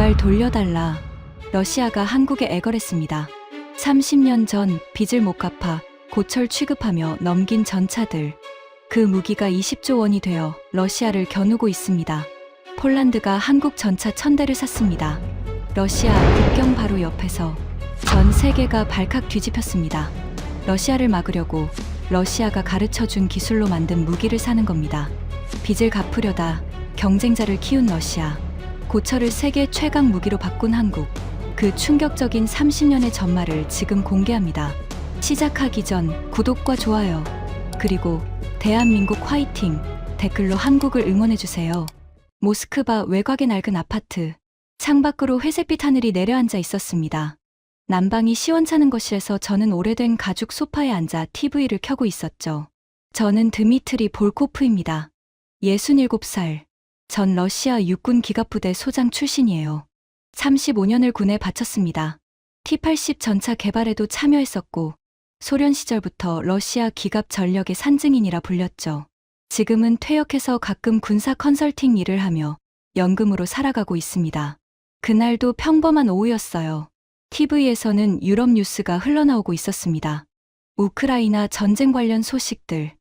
제발 돌려달라. 러시아가 한국에 애걸했습니다. 30년 전 빚을 못 갚아 고철 취급하며 넘긴 전차들. 그 무기가 20조 원이 되어 러시아를 겨누고 있습니다. 폴란드가 한국 전차 1000대를 샀습니다. 러시아 국경 바로 옆에서 전 세계가 발칵 뒤집혔습니다. 러시아를 막으려고 러시아가 가르쳐준 기술로 만든 무기를 사는 겁니다. 빚을 갚으려다 경쟁자를 키운 러시아, 고철을 세계 최강 무기로 바꾼 한국. 그 충격적인 30년의 전말을 지금 공개합니다. 시작하기 전 구독과 좋아요, 그리고 대한민국 화이팅 댓글로 한국을 응원해주세요. 모스크바 외곽의 낡은 아파트. 창밖으로 회색빛 하늘이 내려앉아 있었습니다. 난방이 시원찮은 거실에서 저는 오래된 가죽 소파에 앉아 TV를 켜고 있었죠. 저는 드미트리 볼코프입니다. 67살. 전 러시아 육군 기갑부대 소장 출신이에요. 35년을 군에 바쳤습니다. T-80 전차 개발에도 참여했었고 소련 시절부터 러시아 기갑 전력의 산증인이라 불렸죠. 지금은 퇴역해서 가끔 군사 컨설팅 일을 하며 연금으로 살아가고 있습니다. 그날도 평범한 오후였어요. TV에서는 유럽 뉴스가 흘러나오고 있었습니다. 우크라이나 전쟁 관련 소식들.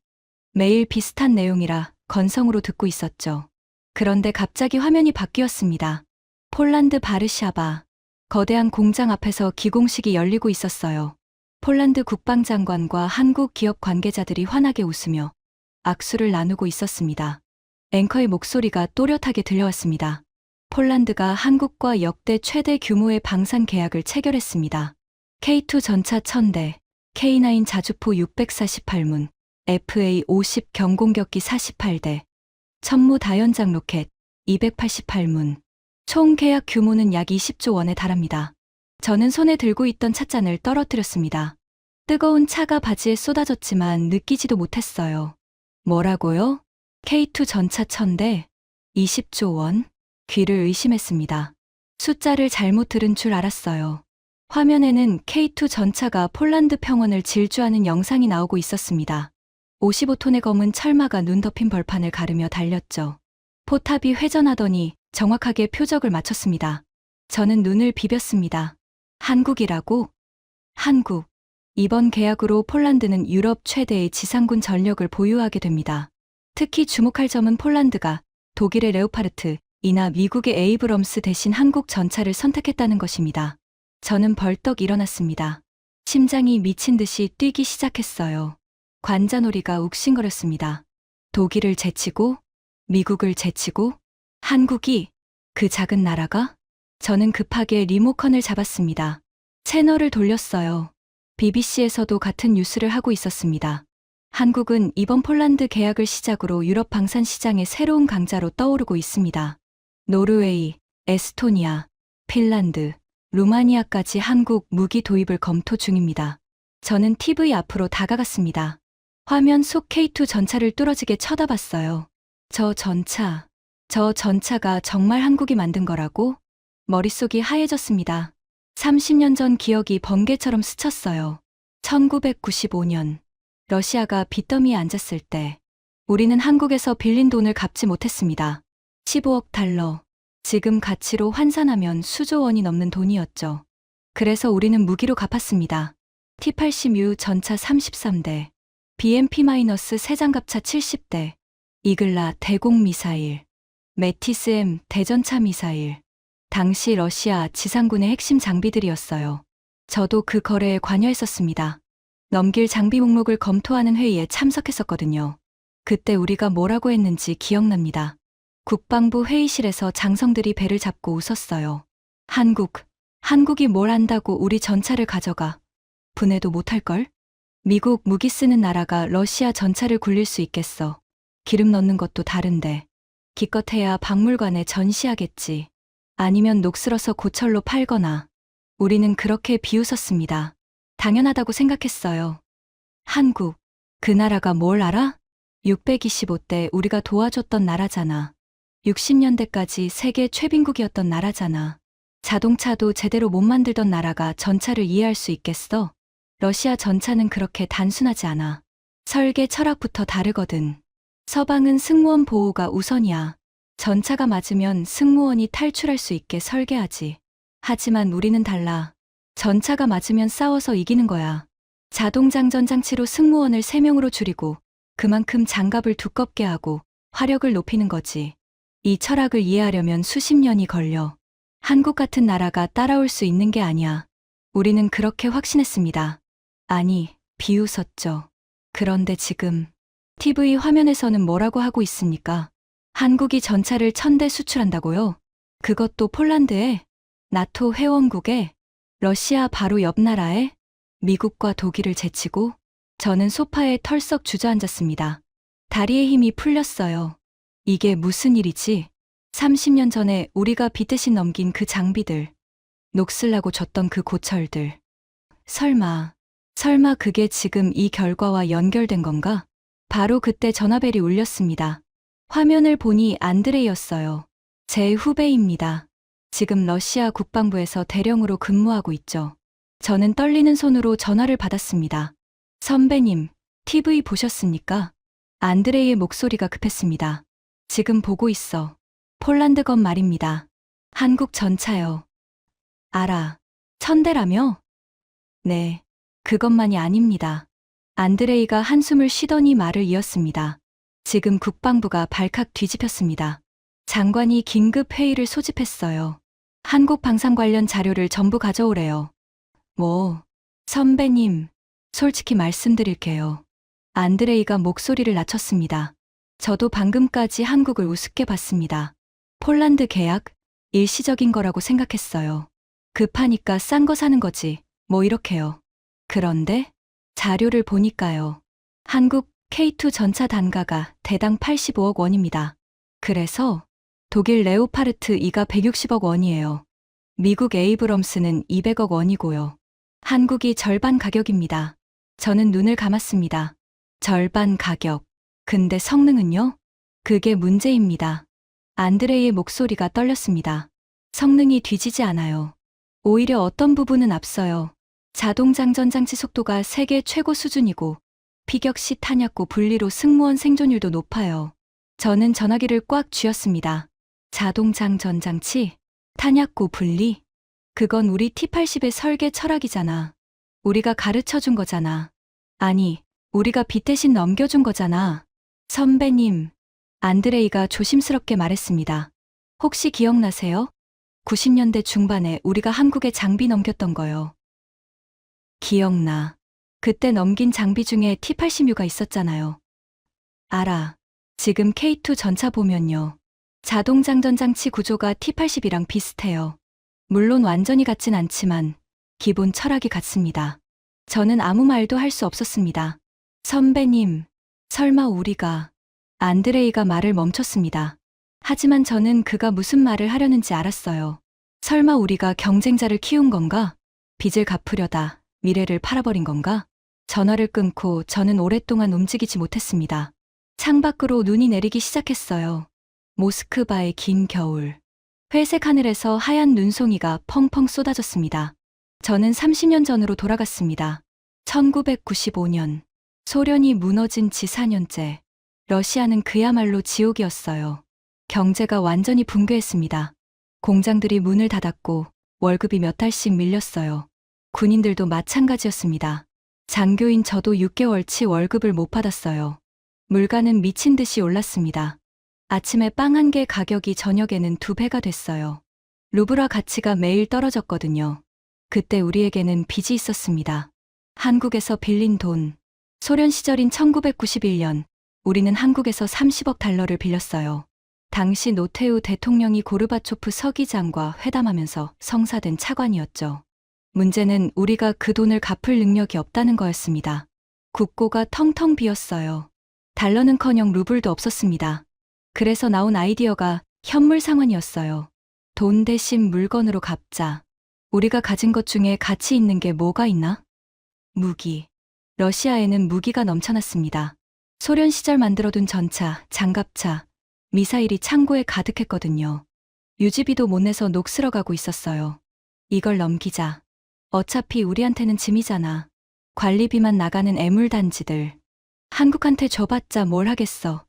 매일 비슷한 내용이라 건성으로 듣고 있었죠. 그런데 갑자기 화면이 바뀌었습니다. 폴란드 바르샤바. 거대한 공장 앞에서 기공식이 열리고 있었어요. 폴란드 국방장관과 한국 기업 관계자들이 환하게 웃으며 악수를 나누고 있었습니다. 앵커의 목소리가 또렷하게 들려왔습니다. 폴란드가 한국과 역대 최대 규모의 방산 계약을 체결했습니다. K2 전차 1000대, K9 자주포 648문, FA-50 경공격기 48대, 천무 다연장 로켓 288문. 총 계약 규모는 약 20조 원에 달합니다. 저는 손에 들고 있던 찻잔을 떨어뜨렸습니다. 뜨거운 차가 바지에 쏟아졌지만 느끼지도 못했어요. 뭐라고요? K2 전차 1000대? 20조 원? 귀를 의심했습니다. 숫자를 잘못 들은 줄 알았어요. 화면에는 K2 전차가 폴란드 평원을 질주하는 영상이 나오고 있었습니다. 55톤의 검은 철마가 눈 덮인 벌판을 가르며 달렸죠. 포탑이 회전하더니 정확하게 표적을 맞췄습니다. 저는 눈을 비볐습니다. 한국이라고? 한국. 이번 계약으로 폴란드는 유럽 최대의 지상군 전력을 보유하게 됩니다. 특히 주목할 점은 폴란드가 독일의 레오파르트, 이나 미국의 에이브럼스 대신 한국 전차를 선택했다는 것입니다. 저는 벌떡 일어났습니다. 심장이 미친 듯이 뛰기 시작했어요. 관자놀이가 욱신거렸습니다. 독일을 제치고, 미국을 제치고, 한국이, 그 작은 나라가? 저는 급하게 리모컨을 잡았습니다. 채널을 돌렸어요. BBC에서도 같은 뉴스를 하고 있었습니다. 한국은 이번 폴란드 계약을 시작으로 유럽 방산 시장의 새로운 강자로 떠오르고 있습니다. 노르웨이, 에스토니아, 핀란드, 루마니아까지 한국 무기 도입을 검토 중입니다. 저는 TV 앞으로 다가갔습니다. 화면 속 K2 전차를 뚫어지게 쳐다봤어요. 저 전차가 정말 한국이 만든 거라고? 머릿속이 하얘졌습니다. 30년 전 기억이 번개처럼 스쳤어요. 1995년, 러시아가 빚더미에 앉았을 때, 우리는 한국에서 빌린 돈을 갚지 못했습니다. 15억 달러. 지금 가치로 환산하면 수조 원이 넘는 돈이었죠. 그래서 우리는 무기로 갚았습니다. T-80U 전차 33대, BMP-3장갑차 70대, 이글라 대공 미사일, 메티스-M 대전차 미사일. 당시 러시아 지상군의 핵심 장비들이었어요. 저도 그 거래에 관여했었습니다. 넘길 장비 목록을 검토하는 회의에 참석했었거든요. 그때 우리가 뭐라고 했는지 기억납니다. 국방부 회의실에서 장성들이 배를 잡고 웃었어요. 한국이 뭘 안다고 우리 전차를 가져가. 분해도 못할걸? 미국 무기 쓰는 나라가 러시아 전차를 굴릴 수 있겠어. 기름 넣는 것도 다른데. 기껏해야 박물관에 전시하겠지. 아니면 녹슬어서 고철로 팔거나. 우리는 그렇게 비웃었습니다. 당연하다고 생각했어요. 한국, 그 나라가 뭘 알아? 625대 우리가 도와줬던 나라잖아. 60년대까지 세계 최빈국이었던 나라잖아. 자동차도 제대로 못 만들던 나라가 전차를 이해할 수 있겠어? 러시아 전차는 그렇게 단순하지 않아. 설계 철학부터 다르거든. 서방은 승무원 보호가 우선이야. 전차가 맞으면 승무원이 탈출할 수 있게 설계하지. 하지만 우리는 달라. 전차가 맞으면 싸워서 이기는 거야. 자동장전 장치로 승무원을 3명으로 줄이고 그만큼 장갑을 두껍게 하고 화력을 높이는 거지. 이 철학을 이해하려면 수십 년이 걸려. 한국 같은 나라가 따라올 수 있는 게 아니야. 우리는 그렇게 확신했습니다. 아니, 비웃었죠. 그런데 지금 TV 화면에서는 뭐라고 하고 있습니까? 한국이 전차를 1000대 수출한다고요? 그것도 폴란드에? 나토 회원국에? 러시아 바로 옆 나라에? 미국과 독일을 제치고? 저는 소파에 털썩 주저앉았습니다. 다리에 힘이 풀렸어요. 이게 무슨 일이지? 30년 전에 우리가 빚대신 넘긴 그 장비들, 녹슬라고 줬던 그 고철들. 설마 그게 지금 이 결과와 연결된 건가? 바로 그때 전화벨이 울렸습니다. 화면을 보니 안드레이였어요. 제 후배입니다. 지금 러시아 국방부에서 대령으로 근무하고 있죠. 저는 떨리는 손으로 전화를 받았습니다. 선배님, TV 보셨습니까? 안드레이의 목소리가 급했습니다. 지금 보고 있어. 폴란드 건 말입니다. 한국 전차요. 알아. 1000대라며? 네. 그것만이 아닙니다. 안드레이가 한숨을 쉬더니 말을 이었습니다. 지금 국방부가 발칵 뒤집혔습니다. 장관이 긴급 회의를 소집했어요. 한국 방산 관련 자료를 전부 가져오래요. 뭐, 선배님, 솔직히 말씀드릴게요. 안드레이가 목소리를 낮췄습니다. 저도 방금까지 한국을 우습게 봤습니다. 폴란드 계약? 일시적인 거라고 생각했어요. 급하니까 싼 거 사는 거지, 뭐 이렇게요. 그런데 자료를 보니까요. 한국 K2 전차 단가가 대당 85억 원입니다. 그래서 독일 레오파르트 2가 160억 원이에요. 미국 에이브럼스는 200억 원이고요. 한국이 절반 가격입니다. 저는 눈을 감았습니다. 절반 가격. 근데 성능은요? 그게 문제입니다. 안드레이의 목소리가 떨렸습니다. 성능이 뒤지지 않아요. 오히려 어떤 부분은 앞서요. 자동장전 장치 속도가 세계 최고 수준이고 피격 시 탄약고 분리로 승무원 생존율도 높아요. 저는 전화기를 꽉 쥐었습니다. 자동장전 장치? 탄약고 분리? 그건 우리 T-80의 설계 철학이잖아. 우리가 가르쳐준 거잖아. 아니, 우리가 빚 대신 넘겨준 거잖아. 선배님, 안드레이가 조심스럽게 말했습니다. 혹시 기억나세요? 90년대 중반에 우리가 한국에 장비 넘겼던 거요. 기억나. 그때 넘긴 장비 중에 T-80U가 있었잖아요. 알아. 지금 K2 전차 보면요. 자동장전 장치 구조가 T-80이랑 비슷해요. 물론 완전히 같진 않지만 기본 철학이 같습니다. 저는 아무 말도 할 수 없었습니다. 선배님, 설마 우리가... 안드레이가 말을 멈췄습니다. 하지만 저는 그가 무슨 말을 하려는지 알았어요. 설마 우리가 경쟁자를 키운 건가? 빚을 갚으려다 미래를 팔아버린 건가? 전화를 끊고 저는 오랫동안 움직이지 못했습니다. 창밖으로 눈이 내리기 시작했어요. 모스크바의 긴 겨울. 회색 하늘에서 하얀 눈송이가 펑펑 쏟아졌습니다. 저는 30년 전으로 돌아갔습니다. 1995년. 소련이 무너진 지 4년째. 러시아는 그야말로 지옥이었어요. 경제가 완전히 붕괴했습니다. 공장들이 문을 닫았고 월급이 몇 달씩 밀렸어요. 군인들도 마찬가지였습니다. 장교인 저도 6개월치 월급을 못 받았어요. 물가는 미친 듯이 올랐습니다. 아침에 빵 한 개 가격이 저녁에는 2배가 됐어요. 루블화 가치가 매일 떨어졌거든요. 그때 우리에게는 빚이 있었습니다. 한국에서 빌린 돈. 소련 시절인 1991년, 우리는 한국에서 30억 달러를 빌렸어요. 당시 노태우 대통령이 고르바초프 서기장과 회담하면서 성사된 차관이었죠. 문제는 우리가 그 돈을 갚을 능력이 없다는 거였습니다. 국고가 텅텅 비었어요. 달러는커녕 루블도 없었습니다. 그래서 나온 아이디어가 현물 상환이었어요. 돈 대신 물건으로 갚자. 우리가 가진 것 중에 가치 있는 게 뭐가 있나? 무기. 러시아에는 무기가 넘쳐났습니다. 소련 시절 만들어둔 전차, 장갑차, 미사일이 창고에 가득했거든요. 유지비도 못 내서 녹슬어가고 있었어요. 이걸 넘기자. 어차피 우리한테는 짐이잖아. 관리비만 나가는 애물단지들. 한국한테 줘봤자 뭘 하겠어.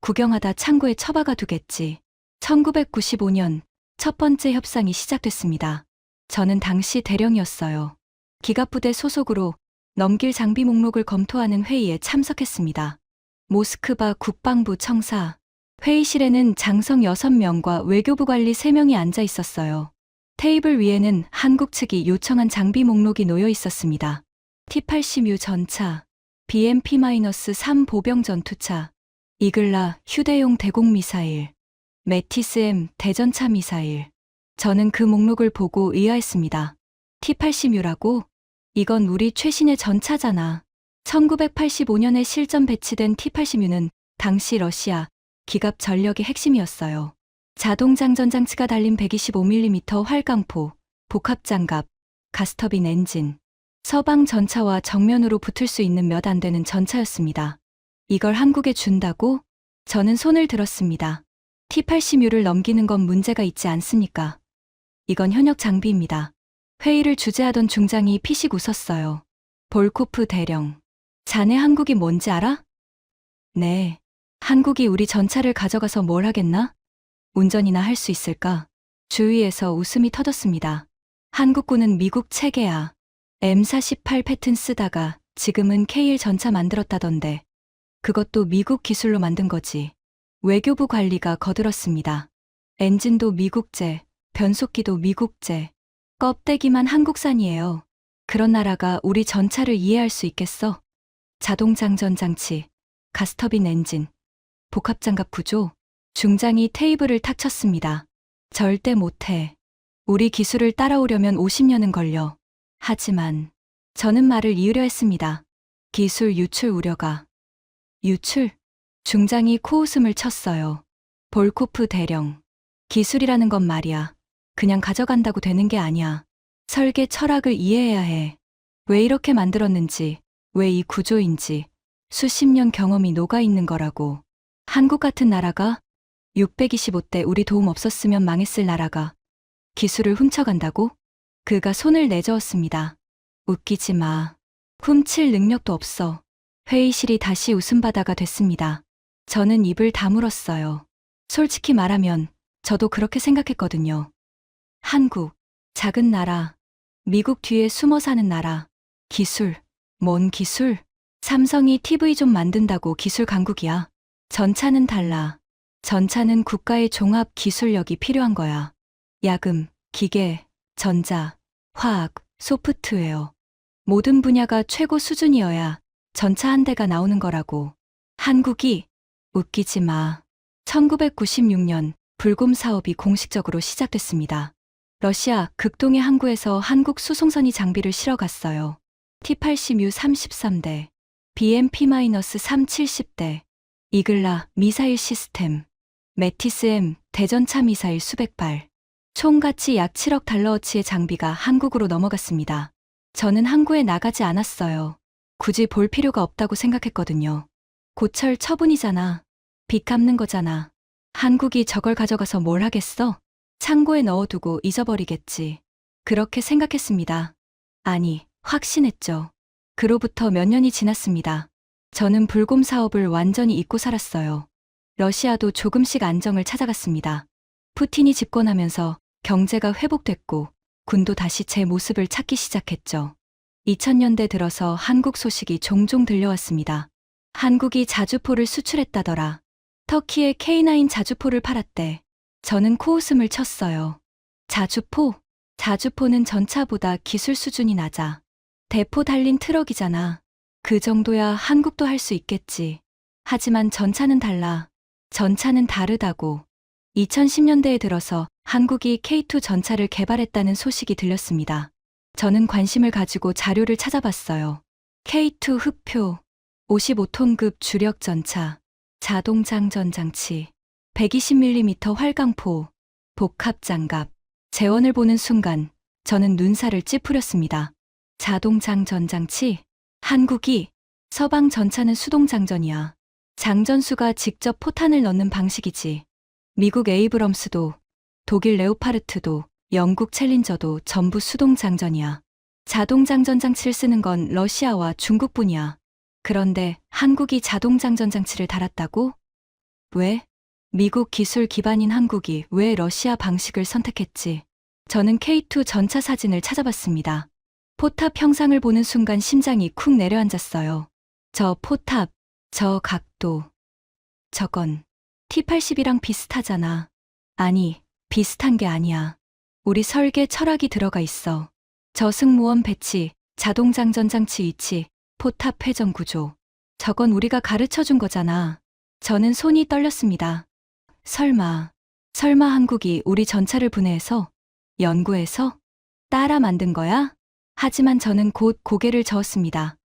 구경하다 창고에 처박아 두겠지. 1995년 첫 번째 협상이 시작됐습니다. 저는 당시 대령이었어요. 기갑부대 소속으로 넘길 장비 목록을 검토하는 회의에 참석했습니다. 모스크바 국방부 청사. 회의실에는 장성 6명과 외교부 관리 3명이 앉아 있었어요. 테이블 위에는 한국 측이 요청한 장비 목록이 놓여 있었습니다. T-80U 전차, BMP-3 보병 전투차, 이글라 휴대용 대공 미사일, 메티스-M 대전차 미사일. 저는 그 목록을 보고 의아했습니다. T-80U라고? 이건 우리 최신의 전차잖아. 1985년에 실전 배치된 T-80U는 당시 러시아 기갑 전력의 핵심이었어요. 자동 장전 장치가 달린 125mm 활강포, 복합장갑, 가스터빈 엔진, 서방 전차와 정면으로 붙을 수 있는 몇 안 되는 전차였습니다. 이걸 한국에 준다고? 저는 손을 들었습니다. T-80U를 넘기는 건 문제가 있지 않습니까? 이건 현역 장비입니다. 회의를 주재하던 중장이 피식 웃었어요. 볼코프 대령. 자네 한국이 뭔지 알아? 네. 한국이 우리 전차를 가져가서 뭘 하겠나? 운전이나 할 수 있을까? 주위에서 웃음이 터졌습니다. 한국군은 미국 체계야. M48 패튼 쓰다가 지금은 K1 전차 만들었다던데. 그것도 미국 기술로 만든 거지. 외교부 관리가 거들었습니다. 엔진도 미국제, 변속기도 미국제. 껍데기만 한국산이에요. 그런 나라가 우리 전차를 이해할 수 있겠어? 자동장전 장치, 가스터빈 엔진, 복합장갑 구조. 중장이 테이블을 탁 쳤습니다. 절대 못해. 우리 기술을 따라오려면 50년은 걸려. 하지만 저는 말을 이으려 했습니다. 기술 유출 우려가. 유출? 중장이 코웃음을 쳤어요. 볼코프 대령. 기술이라는 건 말이야. 그냥 가져간다고 되는 게 아니야. 설계 철학을 이해해야 해. 왜 이렇게 만들었는지, 왜 이 구조인지, 수십 년 경험이 녹아있는 거라고. 한국 같은 나라가 625대 우리 도움 없었으면 망했을 나라가 기술을 훔쳐간다고? 그가 손을 내저었습니다. 웃기지 마. 훔칠 능력도 없어. 회의실이 다시 웃음바다가 됐습니다. 저는 입을 다물었어요. 솔직히 말하면 저도 그렇게 생각했거든요. 한국, 작은 나라, 미국 뒤에 숨어 사는 나라, 기술, 뭔 기술? 삼성이 TV 좀 만든다고 기술 강국이야. 전차는 달라. 전차는 국가의 종합 기술력이 필요한 거야. 야금, 기계, 전자, 화학, 소프트웨어. 모든 분야가 최고 수준이어야 전차 한 대가 나오는 거라고. 한국이, 웃기지 마. 1996년 불곰 사업이 공식적으로 시작됐습니다. 러시아 극동의 항구에서 한국 수송선이 장비를 실어 갔어요. T-80U 33대, BMP-3 70대, 이글라 미사일 시스템, 메티스-M 대전차 미사일 수백 발, 총 가치 약 7억 달러어치의 장비가 한국으로 넘어갔습니다. 저는 항구에 나가지 않았어요. 굳이 볼 필요가 없다고 생각했거든요. 고철 처분이잖아. 빚 갚는 거잖아. 한국이 저걸 가져가서 뭘 하겠어? 창고에 넣어두고 잊어버리겠지. 그렇게 생각했습니다. 아니, 확신했죠. 그로부터 몇 년이 지났습니다. 저는 불곰 사업을 완전히 잊고 살았어요. 러시아도 조금씩 안정을 찾아갔습니다. 푸틴이 집권하면서 경제가 회복됐고 군도 다시 제 모습을 찾기 시작했죠. 2000년대 들어서 한국 소식이 종종 들려왔습니다. 한국이 자주포를 수출했다더라. 터키에 K9 자주포를 팔았대. 저는 코웃음을 쳤어요. 자주포? 자주포는 전차보다 기술 수준이 낮아. 대포 달린 트럭이잖아. 그 정도야 한국도 할 수 있겠지. 하지만 전차는 달라. 전차는 다르다고. 2010년대에 들어서 한국이 K2 전차를 개발했다는 소식이 들렸습니다. 저는 관심을 가지고 자료를 찾아봤어요. K2 흡표, 55톤급 주력 전차, 자동 장전 장치, 120mm 활강포, 복합장갑. 재원을 보는 순간 저는 눈살을 찌푸렸습니다. 자동 장전 장치? 한국이? 서방 전차는 수동 장전이야. 장전수가 직접 포탄을 넣는 방식이지. 미국 에이브럼스도, 독일 레오파르트도, 영국 챌린저도 전부 수동 장전이야. 자동 장전 장치를 쓰는 건 러시아와 중국뿐이야. 그런데 한국이 자동 장전 장치를 달았다고? 왜? 미국 기술 기반인 한국이 왜 러시아 방식을 선택했지? 저는 K2 전차 사진을 찾아봤습니다. 포탑 형상을 보는 순간 심장이 쿵 내려앉았어요. 저 포탑, 저 각도. 저건 T-80이랑 비슷하잖아. 아니, 비슷한 게 아니야. 우리 설계 철학이 들어가 있어. 저승무원 배치, 자동장전장치 위치, 포탑 회전 구조. 저건 우리가 가르쳐 준 거잖아. 저는 손이 떨렸습니다. 설마 한국이 우리 전차를 분해해서, 연구해서, 따라 만든 거야? 하지만 저는 곧 고개를 저었습니다.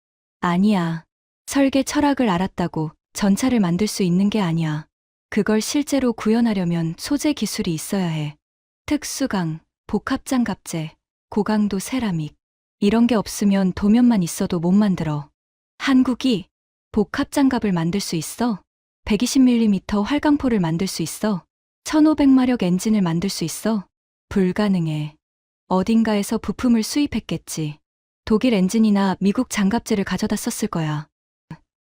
아니야. 설계 철학을 알았다고 전차를 만들 수 있는 게 아니야. 그걸 실제로 구현하려면 소재 기술이 있어야 해. 특수강, 복합장갑재, 고강도 세라믹. 이런 게 없으면 도면만 있어도 못 만들어. 한국이 복합장갑을 만들 수 있어? 120mm 활강포를 만들 수 있어? 1500마력 엔진을 만들 수 있어? 불가능해. 어딘가에서 부품을 수입했겠지. 독일 엔진이나 미국 장갑재를 가져다 썼을 거야.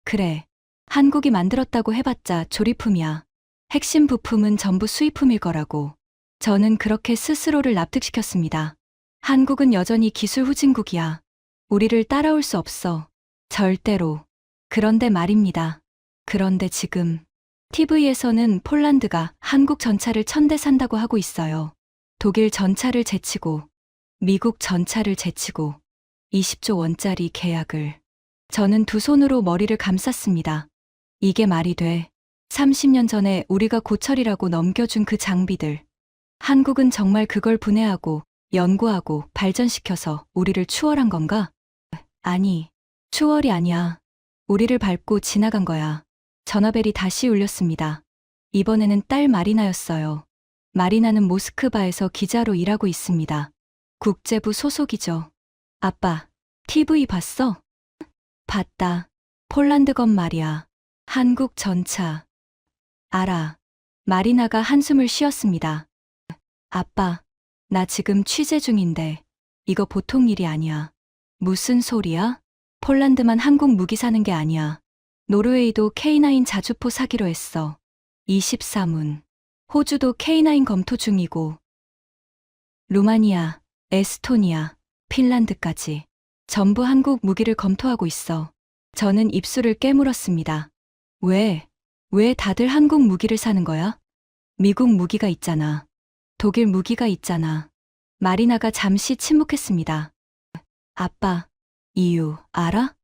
그래. 한국이 만들었다고 해봤자 조립품이야. 핵심 부품은 전부 수입품일 거라고. 저는 그렇게 스스로를 납득시켰습니다. 한국은 여전히 기술 후진국이야. 우리를 따라올 수 없어. 절대로. 그런데 말입니다. 그런데 지금 TV에서는 폴란드가 한국 전차를 1000대 산다고 하고 있어요. 독일 전차를 제치고, 미국 전차를 제치고, 20조 원짜리 계약을. 저는 두 손으로 머리를 감쌌습니다. 이게 말이 돼. 30년 전에 우리가 고철이라고 넘겨준 그 장비들. 한국은 정말 그걸 분해하고, 연구하고, 발전시켜서 우리를 추월한 건가? 아니, 추월이 아니야. 우리를 밟고 지나간 거야. 전화벨이 다시 울렸습니다. 이번에는 딸 마리나였어요. 마리나는 모스크바에서 기자로 일하고 있습니다. 국제부 소속이죠. 아빠, TV 봤어? 봤다. 폴란드 건 말이야. 한국 전차. 알아. 마리나가 한숨을 쉬었습니다. 아빠, 나 지금 취재 중인데 이거 보통 일이 아니야. 무슨 소리야? 폴란드만 한국 무기 사는 게 아니야. 노르웨이도 K9 자주포 사기로 했어. 24문. 호주도 K9 검토 중이고. 루마니아, 에스토니아, 핀란드까지. 전부 한국 무기를 검토하고 있어. 저는 입술을 깨물었습니다. 왜 다들 한국 무기를 사는 거야? 미국 무기가 있잖아. 독일 무기가 있잖아. 마리나가 잠시 침묵했습니다. 아빠, 이유 알아?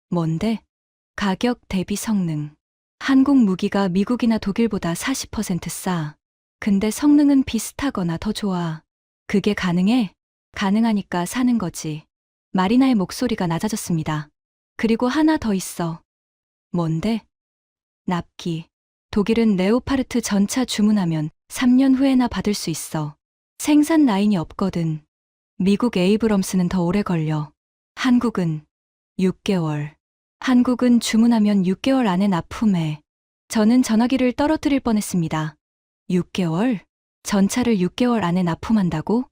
뭔데? 가격 대비 성능. 한국 무기가 미국이나 독일보다 40% 싸. 근데 성능은 비슷하거나 더 좋아. 그게 가능해? 가능하니까 사는 거지. 마리나의 목소리가 낮아졌습니다. 그리고 하나 더 있어. 뭔데? 납기. 독일은 레오파르트 전차 주문하면 3년 후에나 받을 수 있어. 생산 라인이 없거든. 미국 에이브럼스는 더 오래 걸려. 한국은 6개월. 한국은 주문하면 6개월 안에 납품해. 저는 전화기를 떨어뜨릴 뻔했습니다. 6개월? 전차를 6개월 안에 납품한다고?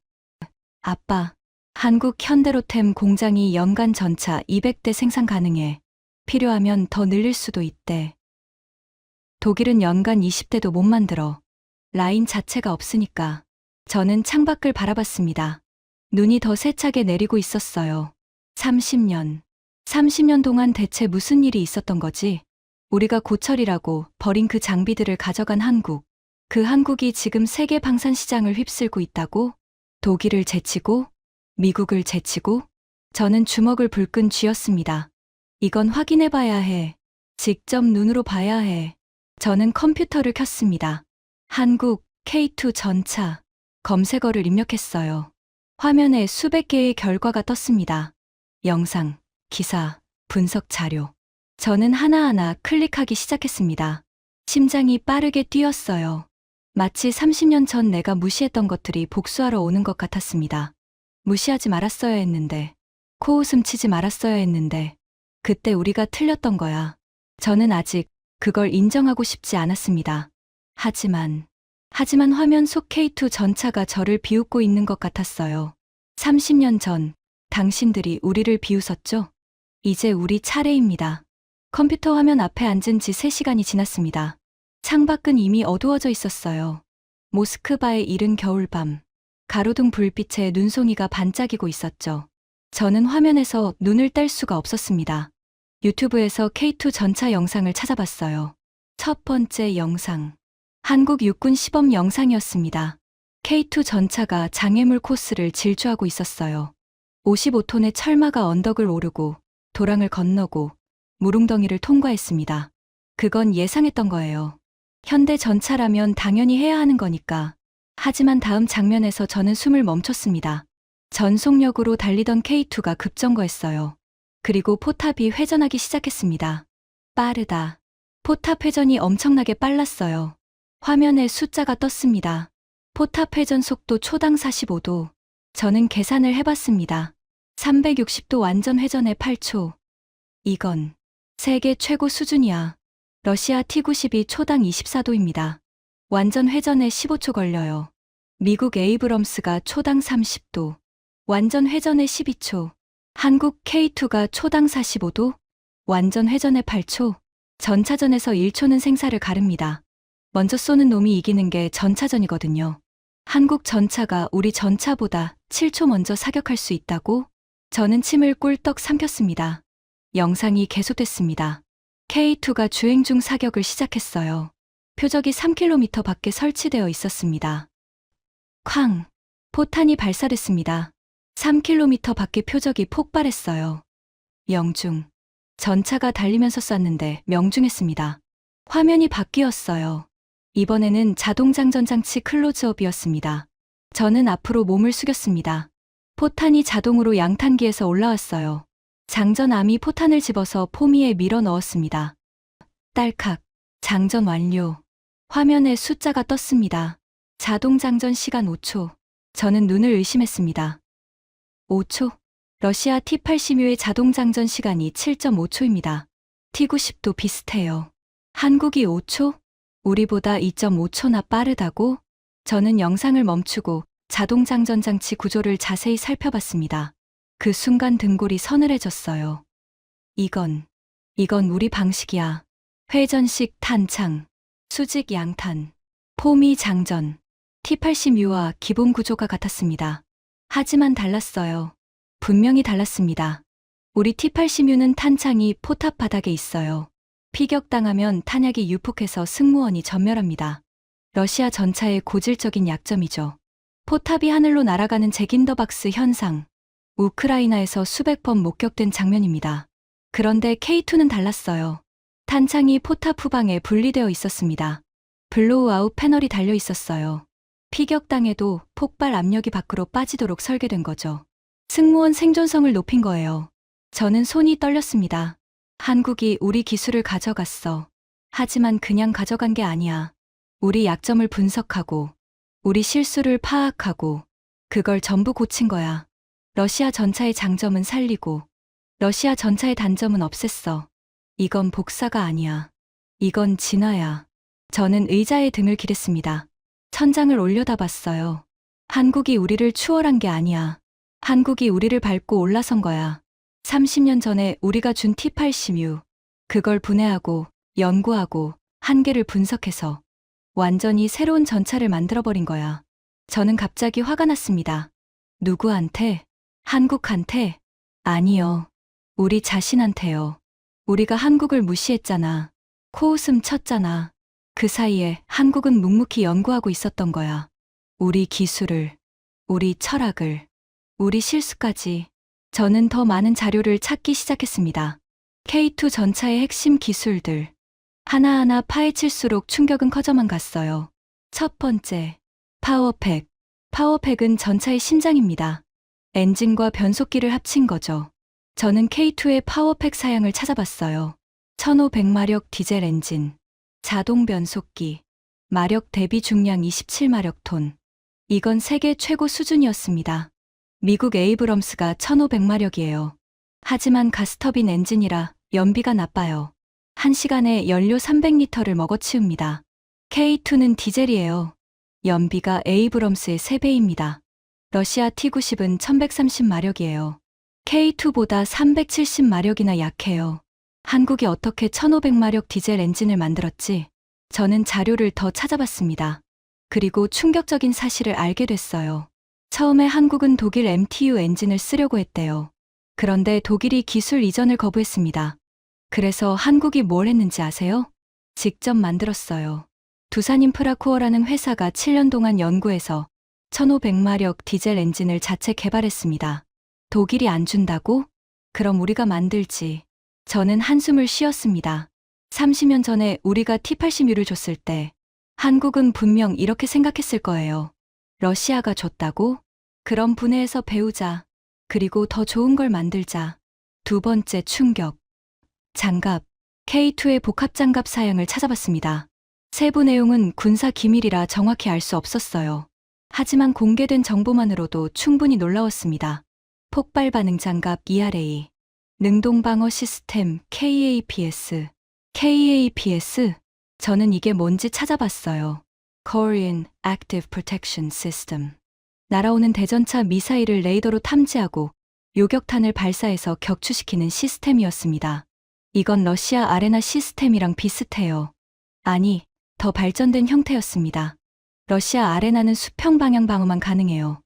아빠, 한국 현대로템 공장이 연간 전차 200대 생산 가능해. 필요하면 더 늘릴 수도 있대. 독일은 연간 20대도 못 만들어. 라인 자체가 없으니까. 저는 창밖을 바라봤습니다. 눈이 더 세차게 내리고 있었어요. 30년 동안 대체 무슨 일이 있었던 거지? 우리가 고철이라고 버린 그 장비들을 가져간 한국. 그 한국이 지금 세계 방산 시장을 휩쓸고 있다고? 독일을 제치고? 미국을 제치고? 저는 주먹을 불끈 쥐었습니다. 이건 확인해 봐야 해. 직접 눈으로 봐야 해. 저는 컴퓨터를 켰습니다. 한국 K2 전차. 검색어를 입력했어요. 화면에 수백 개의 결과가 떴습니다. 영상, 기사, 분석 자료. 저는 하나하나 클릭하기 시작했습니다. 심장이 빠르게 뛰었어요. 마치 30년 전 내가 무시했던 것들이 복수하러 오는 것 같았습니다. 무시하지 말았어야 했는데, 코웃음 치지 말았어야 했는데, 그때 우리가 틀렸던 거야. 저는 아직 그걸 인정하고 싶지 않았습니다. 하지만 화면 속 K2 전차가 저를 비웃고 있는 것 같았어요. 30년 전, 당신들이 우리를 비웃었죠? 이제 우리 차례입니다. 컴퓨터 화면 앞에 앉은 지 3시간이 지났습니다. 창밖은 이미 어두워져 있었어요. 모스크바의 이른 겨울밤. 가로등 불빛에 눈송이가 반짝이고 있었죠. 저는 화면에서 눈을 뗄 수가 없었습니다. 유튜브에서 K2 전차 영상을 찾아봤어요. 첫 번째 영상. 한국 육군 시범 영상이었습니다. K2 전차가 장애물 코스를 질주하고 있었어요. 55톤의 철마가 언덕을 오르고 도랑을 건너고 무릉덩이를 통과했습니다. 그건 예상했던 거예요. 현대 전차라면 당연히 해야 하는 거니까. 하지만 다음 장면에서 저는 숨을 멈췄습니다. 전속력으로 달리던 K2가 급정거했어요. 그리고 포탑이 회전하기 시작했습니다. 빠르다. 포탑 회전이 엄청나게 빨랐어요. 화면에 숫자가 떴습니다. 포탑 회전 속도 초당 45도. 저는 계산을 해봤습니다. 360도 완전 회전에 8초. 이건 세계 최고 수준이야. 러시아 T-90이 초당 24도입니다. 완전 회전에 15초 걸려요. 미국 에이브럼스가 초당 30도. 완전 회전에 12초. 한국 K2가 초당 45도. 완전 회전에 8초. 전차전에서 1초는 생사를 가릅니다. 먼저 쏘는 놈이 이기는 게 전차전이거든요. 한국 전차가 우리 전차보다 7초 먼저 사격할 수 있다고? 저는 침을 꿀떡 삼켰습니다. 영상이 계속됐습니다. K2가 주행 중 사격을 시작했어요. 표적이 3km 밖에 설치되어 있었습니다. 쾅! 포탄이 발사됐습니다. 3km 밖에 표적이 폭발했어요. 명중. 전차가 달리면서 쐈는데 명중했습니다. 화면이 바뀌었어요. 이번에는 자동장전장치 클로즈업이었습니다. 저는 앞으로 몸을 숙였습니다. 포탄이 자동으로 양탄기에서 올라왔어요. 장전함이 포탄을 집어서 포미에 밀어 넣었습니다. 딸칵. 장전 완료. 화면에 숫자가 떴습니다. 자동장전 시간 5초. 저는 눈을 의심했습니다. 5초? 러시아 T-80U의 자동장전 시간이 7.5초입니다. T-90도 비슷해요. 한국이 5초? 우리보다 2.5초나 빠르다고? 저는 영상을 멈추고 자동장전 장치 구조를 자세히 살펴봤습니다. 그 순간 등골이 서늘해졌어요. 이건 우리 방식이야. 회전식 탄창, 수직 양탄, 포미 장전. T-80U와 기본 구조가 같았습니다. 하지만 달랐어요. 분명히 달랐습니다. 우리 T-80U는 탄창이 포탑 바닥에 있어요. 피격당하면 탄약이 유폭해서 승무원이 전멸합니다. 러시아 전차의 고질적인 약점이죠. 포탑이 하늘로 날아가는 잭인더박스 현상. 우크라이나에서 수백 번 목격된 장면입니다. 그런데 K2는 달랐어요. 탄창이 포탑 후방에 분리되어 있었습니다. 블로우아웃 패널이 달려 있었어요. 피격당해도 폭발 압력이 밖으로 빠지도록 설계된 거죠. 승무원 생존성을 높인 거예요. 저는 손이 떨렸습니다. 한국이 우리 기술을 가져갔어. 하지만 그냥 가져간 게 아니야. 우리 약점을 분석하고, 우리 실수를 파악하고, 그걸 전부 고친 거야. 러시아 전차의 장점은 살리고, 러시아 전차의 단점은 없앴어. 이건 복사가 아니야. 이건 진화야. 저는 의자에 등을 기댔습니다. 천장을 올려다봤어요. 한국이 우리를 추월한 게 아니야. 한국이 우리를 밟고 올라선 거야. 30년 전에 우리가 준 T-80U. 그걸 분해하고, 연구하고, 한계를 분석해서 완전히 새로운 전차를 만들어버린 거야. 저는 갑자기 화가 났습니다. 누구한테? 한국한테? 아니요. 우리 자신한테요. 우리가 한국을 무시했잖아. 코웃음 쳤잖아. 그 사이에 한국은 묵묵히 연구하고 있었던 거야. 우리 기술을, 우리 철학을, 우리 실수까지. 저는 더 많은 자료를 찾기 시작했습니다. K2 전차의 핵심 기술들. 하나하나 파헤칠수록 충격은 커져만 갔어요. 첫 번째, 파워팩. 파워팩은 전차의 심장입니다. 엔진과 변속기를 합친 거죠. 저는 K2의 파워팩 사양을 찾아봤어요. 1500마력 디젤 엔진, 자동 변속기, 마력 대비 중량 27마력톤. 이건 세계 최고 수준이었습니다. 미국 에이브럼스가 1500마력이에요. 하지만 가스터빈 엔진이라 연비가 나빠요. 1시간에 연료 300리터를 먹어치웁니다. K2는 디젤이에요. 연비가 에이브럼스의 3배입니다. 러시아 T-90은 1130마력이에요. K2보다 370마력이나 약해요. 한국이 어떻게 1500마력 디젤 엔진을 만들었지? 저는 자료를 더 찾아봤습니다. 그리고 충격적인 사실을 알게 됐어요. 처음에 한국은 독일 MTU 엔진을 쓰려고 했대요. 그런데 독일이 기술 이전을 거부했습니다. 그래서 한국이 뭘 했는지 아세요? 직접 만들었어요. 두산인프라코어라는 회사가 7년 동안 연구해서 1500마력 디젤 엔진을 자체 개발했습니다. 독일이 안 준다고? 그럼 우리가 만들지. 저는 한숨을 쉬었습니다. 30년 전에 우리가 T-80U를 줬을 때 한국은 분명 이렇게 생각했을 거예요. 러시아가 줬다고? 그럼 분해해서 배우자. 그리고 더 좋은 걸 만들자. 두 번째 충격. 장갑. K2의 복합장갑 사양을 찾아봤습니다. 세부 내용은 군사 기밀이라 정확히 알 수 없었어요. 하지만 공개된 정보만으로도 충분히 놀라웠습니다. 폭발 반응 장갑 ERA, 능동 방어 시스템 KAPS. KAPS? 저는 이게 뭔지 찾아봤어요. Korean Active Protection System. 날아오는 대전차 미사일을 레이더로 탐지하고 요격탄을 발사해서 격추시키는 시스템이었습니다. 이건 러시아 아레나 시스템이랑 비슷해요. 아니, 더 발전된 형태였습니다. 러시아 아레나는 수평 방향 방어만 가능해요.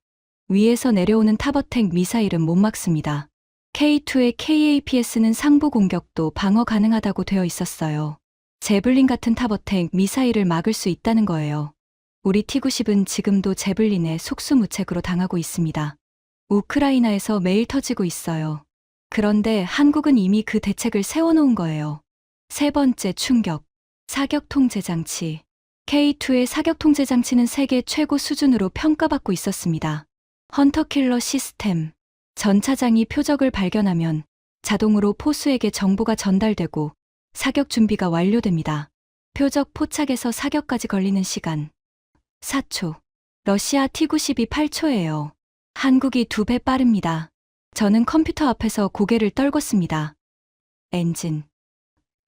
위에서 내려오는 타버텍 미사일은 못 막습니다. K2의 KAPS는 상부 공격도 방어 가능하다고 되어 있었어요. 제블린 같은 타버텍 미사일을 막을 수 있다는 거예요. 우리 T-90은 지금도 제블린에 속수무책으로 당하고 있습니다. 우크라이나에서 매일 터지고 있어요. 그런데 한국은 이미 그 대책을 세워놓은 거예요. 세 번째 충격. 사격 통제 장치. K2의 사격 통제 장치는 세계 최고 수준으로 평가받고 있었습니다. 헌터킬러 시스템. 전차장이 표적을 발견하면 자동으로 포수에게 정보가 전달되고 사격 준비가 완료됩니다. 표적 포착에서 사격까지 걸리는 시간 4초. 러시아 T-90이 8초예요. 한국이 2배 빠릅니다. 저는 컴퓨터 앞에서 고개를 떨궜습니다. 엔진,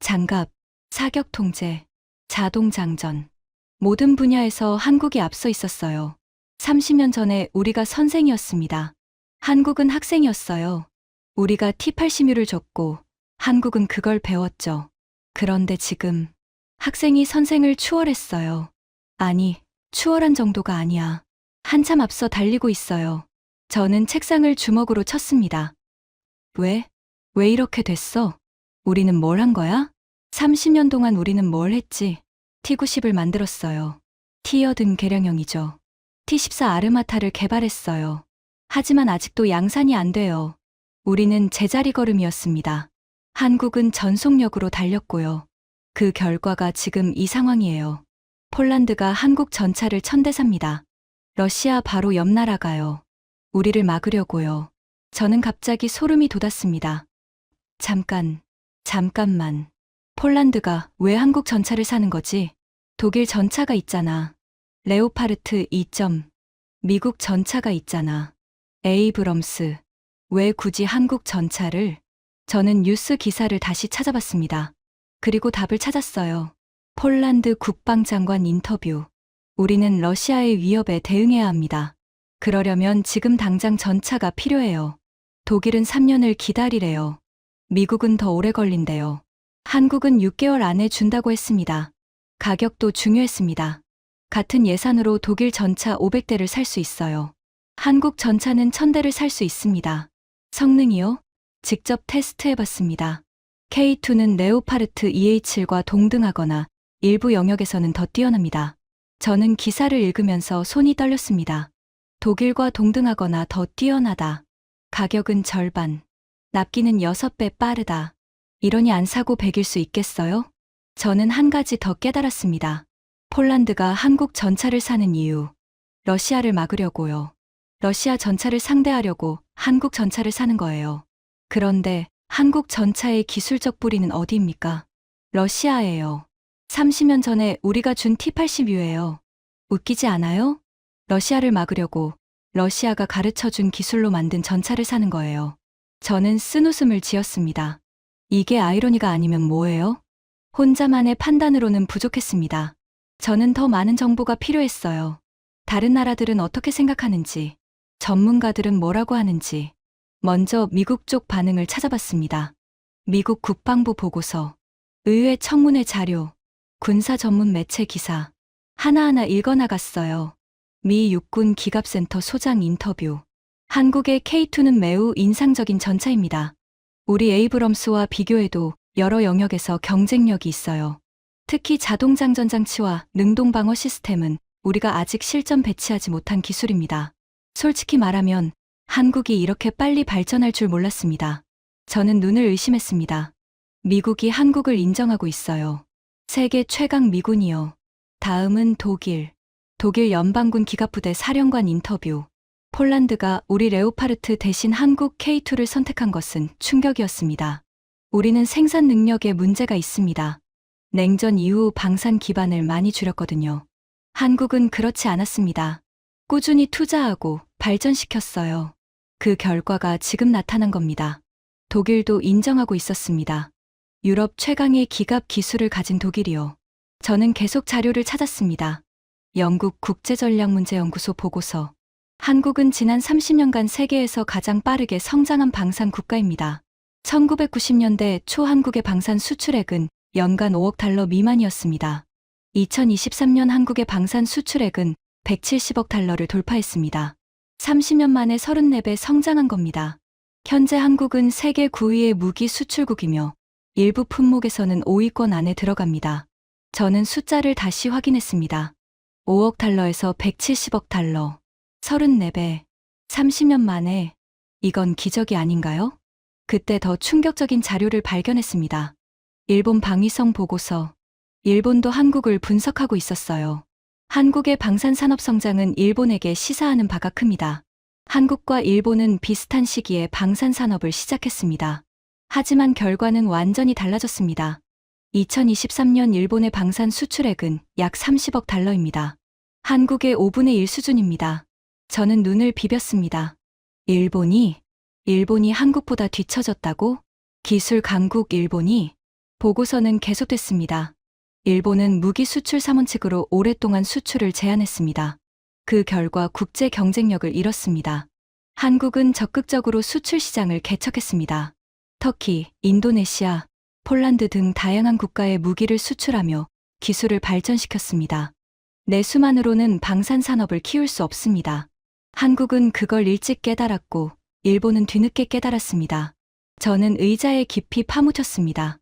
장갑, 사격 통제, 자동 장전. 모든 분야에서 한국이 앞서 있었어요. 30년 전에 우리가 선생이었습니다. 한국은 학생이었어요. 우리가 T-80U를 줬고 한국은 그걸 배웠죠. 그런데 지금 학생이 선생을 추월했어요. 아니, 추월한 정도가 아니야. 한참 앞서 달리고 있어요. 저는 책상을 주먹으로 쳤습니다. 왜? 왜 이렇게 됐어? 우리는 뭘 한 거야? 30년 동안 우리는 뭘 했지? T-90을 만들었어요. 티어든 개량형이죠. T-14 아르마타를 개발했어요. 하지만 아직도 양산이 안 돼요. 우리는 제자리 걸음이었습니다. 한국은 전속력으로 달렸고요. 그 결과가 지금 이 상황이에요. 폴란드가 한국 전차를 천대삽니다. 러시아 바로 옆 나라가요. 우리를 막으려고요. 저는 갑자기 소름이 돋았습니다. 잠깐만. 폴란드가 왜 한국 전차를 사는 거지? 독일 전차가 있잖아. 레오파르트 2점. 미국 전차가 있잖아. 에이브럼스. 왜 굳이 한국 전차를? 저는 뉴스 기사를 다시 찾아봤습니다. 그리고 답을 찾았어요. 폴란드 국방장관 인터뷰. 우리는 러시아의 위협에 대응해야 합니다. 그러려면 지금 당장 전차가 필요해요. 독일은 3년을 기다리래요. 미국은 더 오래 걸린대요. 한국은 6개월 안에 준다고 했습니다. 가격도 중요했습니다. 같은 예산으로 독일 전차 500대를 살 수 있어요. 한국 전차는 1000대를 살 수 있습니다. 성능이요? 직접 테스트해봤습니다. K2는 레오파르트 EH7과 동등하거나 일부 영역에서는 더 뛰어납니다. 저는 기사를 읽으면서 손이 떨렸습니다. 독일과 동등하거나 더 뛰어나다. 가격은 절반. 납기는 6배 빠르다. 이러니 안 사고 배길 수 있겠어요? 저는 한 가지 더 깨달았습니다. 폴란드가 한국 전차를 사는 이유. 러시아를 막으려고요. 러시아 전차를 상대하려고 한국 전차를 사는 거예요. 그런데 한국 전차의 기술적 뿌리는 어디입니까? 러시아예요. 30년 전에 우리가 준 T-80U예요. 웃기지 않아요? 러시아를 막으려고 러시아가 가르쳐준 기술로 만든 전차를 사는 거예요. 저는 쓴웃음을 지었습니다. 이게 아이러니가 아니면 뭐예요? 혼자만의 판단으로는 부족했습니다. 저는 더 많은 정보가 필요했어요. 다른 나라들은 어떻게 생각하는지, 전문가들은 뭐라고 하는지. 먼저 미국 쪽 반응을 찾아봤습니다. 미국 국방부 보고서, 의회 청문회 자료, 군사 전문 매체 기사. 하나하나 읽어나갔어요. 미 육군 기갑센터 소장 인터뷰. 한국의 K2는 매우 인상적인 전차입니다. 우리 에이브럼스와 비교해도 여러 영역에서 경쟁력이 있어요. 특히 자동장전 장치와 능동방어 시스템은 우리가 아직 실전 배치하지 못한 기술입니다. 솔직히 말하면 한국이 이렇게 빨리 발전할 줄 몰랐습니다. 저는 눈을 의심했습니다. 미국이 한국을 인정하고 있어요. 세계 최강 미군이요. 다음은 독일. 독일 연방군 기갑부대 사령관 인터뷰. 폴란드가 우리 레오파르트 대신 한국 K2를 선택한 것은 충격이었습니다. 우리는 생산 능력에 문제가 있습니다. 냉전 이후 방산 기반을 많이 줄였거든요. 한국은 그렇지 않았습니다. 꾸준히 투자하고 발전시켰어요. 그 결과가 지금 나타난 겁니다. 독일도 인정하고 있었습니다. 유럽 최강의 기갑 기술을 가진 독일이요. 저는 계속 자료를 찾았습니다. 영국 국제전략문제연구소 보고서. 한국은 지난 30년간 세계에서 가장 빠르게 성장한 방산 국가입니다. 1990년대 초 한국의 방산 수출액은 연간 5억 달러 미만이었습니다. 2023년 한국의 방산 수출액은 170억 달러를 돌파했습니다. 30년 만에 34배 성장한 겁니다. 현재 한국은 세계 9위의 무기 수출국이며 일부 품목에서는 5위권 안에 들어갑니다. 저는 숫자를 다시 확인했습니다. 5억 달러에서 170억 달러. 34배. 30년 만에. 이건 기적이 아닌가요? 그때 더 충격적인 자료를 발견했습니다. 일본 방위성 보고서. 일본도 한국을 분석하고 있었어요. 한국의 방산산업 성장은 일본에게 시사하는 바가 큽니다. 한국과 일본은 비슷한 시기에 방산산업을 시작했습니다. 하지만 결과는 완전히 달라졌습니다. 2023년 일본의 방산 수출액은 약 30억 달러입니다. 한국의 5분의 1 수준입니다. 저는 눈을 비볐습니다. 일본이 한국보다 뒤처졌다고? 기술 강국 일본이? 보고서는 계속됐습니다. 일본은 무기 수출 사원칙으로 오랫동안 수출을 제한했습니다. 그 결과 국제 경쟁력을 잃었습니다. 한국은 적극적으로 수출 시장을 개척했습니다. 터키, 인도네시아, 폴란드 등 다양한 국가에 무기를 수출하며 기술을 발전시켰습니다. 내수만으로는 방산산업을 키울 수 없습니다. 한국은 그걸 일찍 깨달았고 일본은 뒤늦게 깨달았습니다. 저는 의자에 깊이 파묻혔습니다.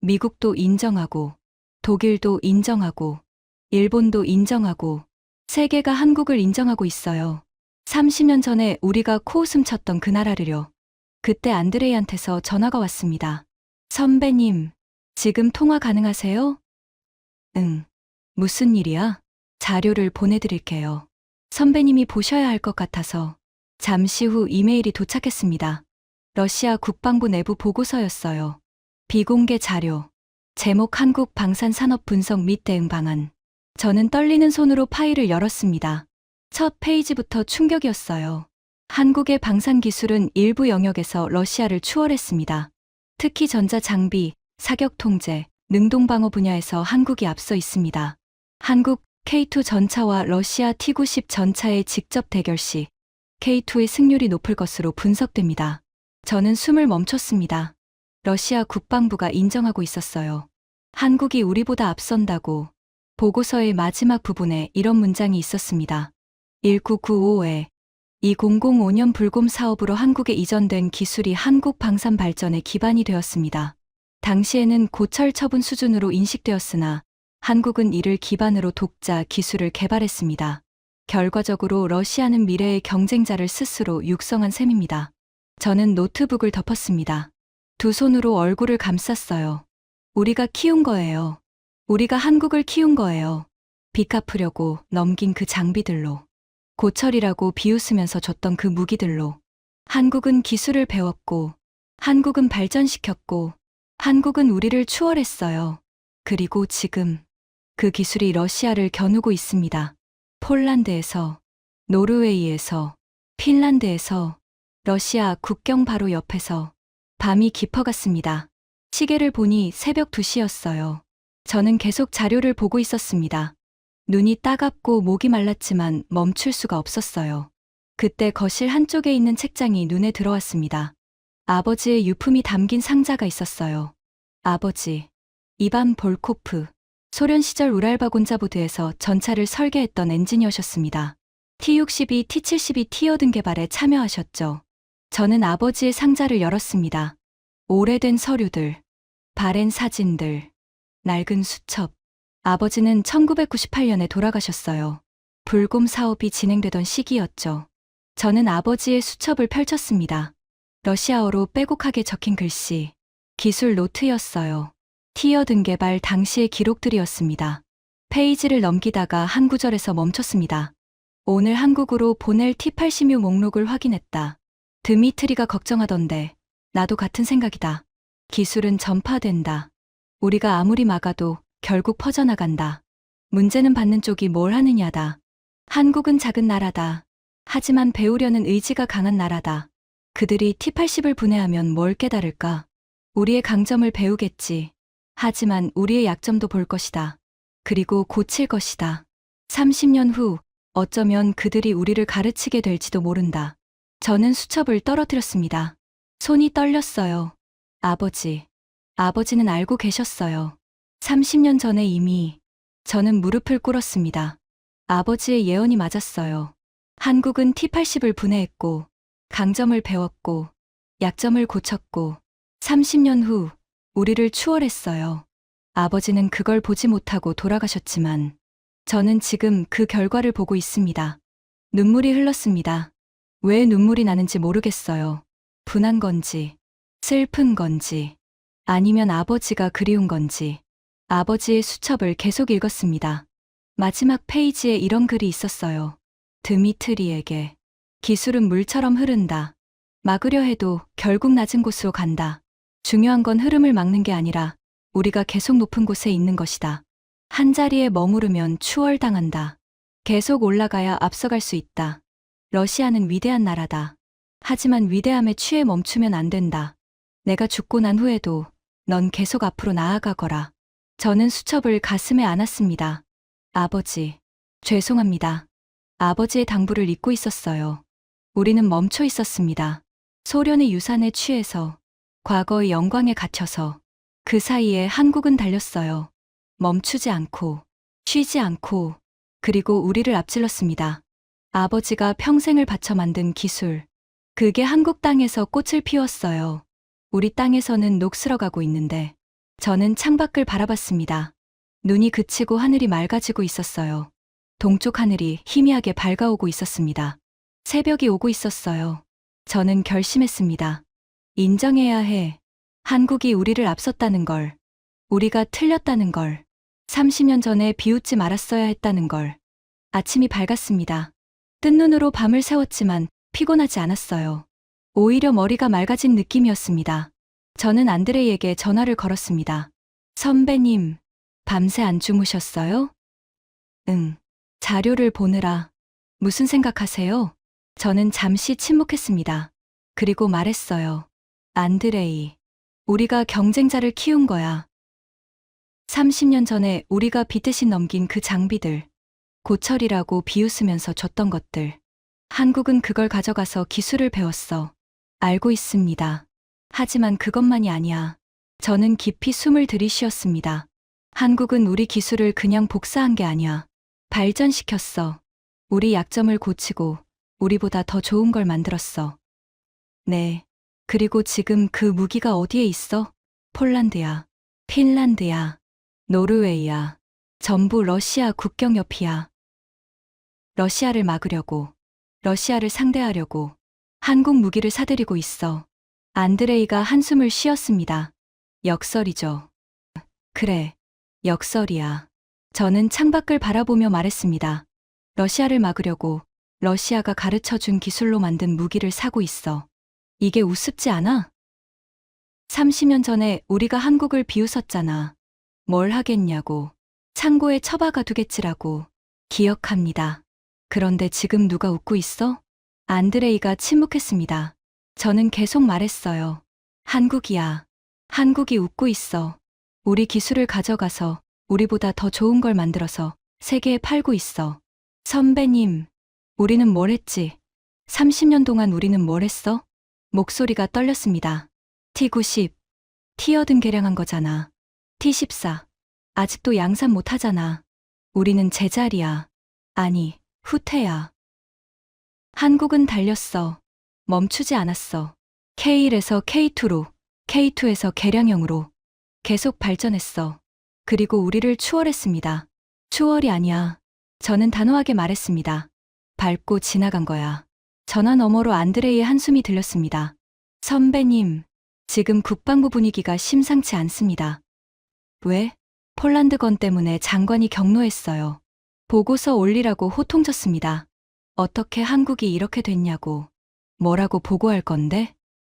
미국도 인정하고 독일도 인정하고 일본도 인정하고 세계가 한국을 인정하고 있어요. 30년 전에 우리가 코웃음 쳤던 그 나라를요. 그때 안드레이한테서 전화가 왔습니다. 선배님, 지금 통화 가능하세요? 응. 무슨 일이야? 자료를 보내드릴게요. 선배님이 보셔야 할 것 같아서. 잠시 후 이메일이 도착했습니다. 러시아 국방부 내부 보고서였어요. 비공개 자료. 제목 한국 방산 산업 분석 및 대응 방안. 저는 떨리는 손으로 파일을 열었습니다. 첫 페이지부터 충격이었어요. 한국의 방산 기술은 일부 영역에서 러시아를 추월했습니다. 특히 전자장비, 사격 통제, 능동방어 분야에서 한국이 앞서 있습니다. 한국 K2 전차와 러시아 T-90 전차의 직접 대결 시 K2의 승률이 높을 것으로 분석됩니다. 저는 숨을 멈췄습니다. 러시아 국방부가 인정하고 있었어요. 한국이 우리보다 앞선다고. 보고서의 마지막 부분에 이런 문장이 있었습니다. 1995에 2005년 불곰 사업으로 한국에 이전된 기술이 한국 방산 발전의 기반이 되었습니다. 당시에는 고철 처분 수준으로 인식되었으나 한국은 이를 기반으로 독자 기술을 개발했습니다. 결과적으로 러시아는 미래의 경쟁자를 스스로 육성한 셈입니다. 저는 노트북을 덮었습니다. 두 손으로 얼굴을 감쌌어요. 우리가 키운 거예요. 우리가 한국을 키운 거예요. 빚 갚으려고 넘긴 그 장비들로. 고철이라고 비웃으면서 줬던 그 무기들로. 한국은 기술을 배웠고, 한국은 발전시켰고, 한국은 우리를 추월했어요. 그리고 지금 그 기술이 러시아를 겨누고 있습니다. 폴란드에서, 노르웨이에서, 핀란드에서, 러시아 국경 바로 옆에서. 밤이 깊어갔습니다. 시계를 보니 새벽 2시였어요. 저는 계속 자료를 보고 있었습니다. 눈이 따갑고 목이 말랐지만 멈출 수가 없었어요. 그때 거실 한쪽에 있는 책장이 눈에 들어왔습니다. 아버지의 유품이 담긴 상자가 있었어요. 아버지, 이반 볼코프, 소련 시절 우랄바곤자보드에서 전차를 설계했던 엔지니어셨습니다. T-62, T-72 티어등 개발에 참여하셨죠. 저는 아버지의 상자를 열었습니다. 오래된 서류들, 바렌 사진들, 낡은 수첩. 아버지는 1998년에 돌아가셨어요. 불곰 사업이 진행되던 시기였죠. 저는 아버지의 수첩을 펼쳤습니다. 러시아어로 빼곡하게 적힌 글씨, 기술 노트였어요. 티어등 개발 당시의 기록들이었습니다. 페이지를 넘기다가 한 구절에서 멈췄습니다. 오늘 한국으로 보낼 T-86 목록을 확인했다. 드미트리가 걱정하던데 나도 같은 생각이다. 기술은 전파된다. 우리가 아무리 막아도 결국 퍼져나간다. 문제는 받는 쪽이 뭘 하느냐다. 한국은 작은 나라다. 하지만 배우려는 의지가 강한 나라다. 그들이 T-80을 분해하면 뭘 깨달을까? 우리의 강점을 배우겠지. 하지만 우리의 약점도 볼 것이다. 그리고 고칠 것이다. 30년 후 어쩌면 그들이 우리를 가르치게 될지도 모른다. 저는 수첩을 떨어뜨렸습니다. 손이 떨렸어요. 아버지는 알고 계셨어요. 30년 전에 이미 저는 무릎을 꿇었습니다. 아버지의 예언이 맞았어요. 한국은 T-80을 분해했고 강점을 배웠고 약점을 고쳤고 30년 후 우리를 추월했어요. 아버지는 그걸 보지 못하고 돌아가셨지만 저는 지금 그 결과를 보고 있습니다. 눈물이 흘렀습니다. 왜 눈물이 나는지 모르겠어요. 분한 건지, 슬픈 건지, 아니면 아버지가 그리운 건지. 아버지의 수첩을 계속 읽었습니다. 마지막 페이지에 이런 글이 있었어요. 드미트리에게 기술은 물처럼 흐른다. 막으려 해도 결국 낮은 곳으로 간다. 중요한 건 흐름을 막는 게 아니라 우리가 계속 높은 곳에 있는 것이다. 한 자리에 머무르면 추월당한다. 계속 올라가야 앞서갈 수 있다. 러시아는 위대한 나라다. 하지만 위대함에 취해 멈추면 안 된다. 내가 죽고 난 후에도 넌 계속 앞으로 나아가거라. 저는 수첩을 가슴에 안았습니다. 아버지, 죄송합니다. 아버지의 당부를 잊고 있었어요. 우리는 멈춰 있었습니다. 소련의 유산에 취해서, 과거의 영광에 갇혀서, 그 사이에 한국은 달렸어요. 멈추지 않고, 쉬지 않고, 그리고 우리를 앞질렀습니다. 아버지가 평생을 바쳐 만든 기술. 그게 한국 땅에서 꽃을 피웠어요. 우리 땅에서는 녹슬어가고 있는데, 저는 창밖을 바라봤습니다. 눈이 그치고 하늘이 맑아지고 있었어요. 동쪽 하늘이 희미하게 밝아오고 있었습니다. 새벽이 오고 있었어요. 저는 결심했습니다. 인정해야 해. 한국이 우리를 앞섰다는 걸. 우리가 틀렸다는 걸. 30년 전에 비웃지 말았어야 했다는 걸. 아침이 밝았습니다. 뜬 눈으로 밤을 새웠지만 피곤하지 않았어요. 오히려 머리가 맑아진 느낌이었습니다. 저는 안드레이에게 전화를 걸었습니다. 선배님, 밤새 안 주무셨어요? 응. 자료를 보느라. 무슨 생각하세요? 저는 잠시 침묵했습니다. 그리고 말했어요. 안드레이, 우리가 경쟁자를 키운 거야. 30년 전에 우리가 빚대신 넘긴 그 장비들, 고철이라고 비웃으면서 줬던 것들. 한국은 그걸 가져가서 기술을 배웠어. 알고 있습니다. 하지만 그것만이 아니야. 저는 깊이 숨을 들이쉬었습니다. 한국은 우리 기술을 그냥 복사한 게 아니야. 발전시켰어. 우리 약점을 고치고 우리보다 더 좋은 걸 만들었어. 네. 그리고 지금 그 무기가 어디에 있어? 폴란드야. 핀란드야. 노르웨이야. 전부 러시아 국경 옆이야. 러시아를 막으려고, 러시아를 상대하려고 한국 무기를 사들이고 있어. 안드레이가 한숨을 쉬었습니다. 역설이죠. 그래, 역설이야. 저는 창밖을 바라보며 말했습니다. 러시아를 막으려고 러시아가 가르쳐준 기술로 만든 무기를 사고 있어. 이게 우습지 않아? 30년 전에 우리가 한국을 비웃었잖아. 뭘 하겠냐고. 창고에 처박아 두겠지라고. 기억합니다. 그런데 지금 누가 웃고 있어? 안드레이가 침묵했습니다. 저는 계속 말했어요. 한국이야. 한국이 웃고 있어. 우리 기술을 가져가서 우리보다 더 좋은 걸 만들어서 세계에 팔고 있어. 선배님, 우리는 뭘 했지? 30년 동안 우리는 뭘 했어? 목소리가 떨렸습니다. T-90, 티어등 개량한 거잖아. T-14, 아직도 양산 못하잖아. 우리는 제자리야. 아니, 후퇴야. 한국은 달렸어. 멈추지 않았어. K1에서 K2로, K2에서 계량형으로 계속 발전했어. 그리고 우리를 추월했습니다. 추월이 아니야. 저는 단호하게 말했습니다. 밟고 지나간 거야. 전화 너머로 안드레이의 한숨이 들렸습니다. 선배님, 지금 국방부 분위기가 심상치 않습니다. 왜? 폴란드 건 때문에 장관이 경로했어요. 보고서 올리라고 호통쳤습니다. 어떻게 한국이 이렇게 됐냐고. 뭐라고 보고할 건데?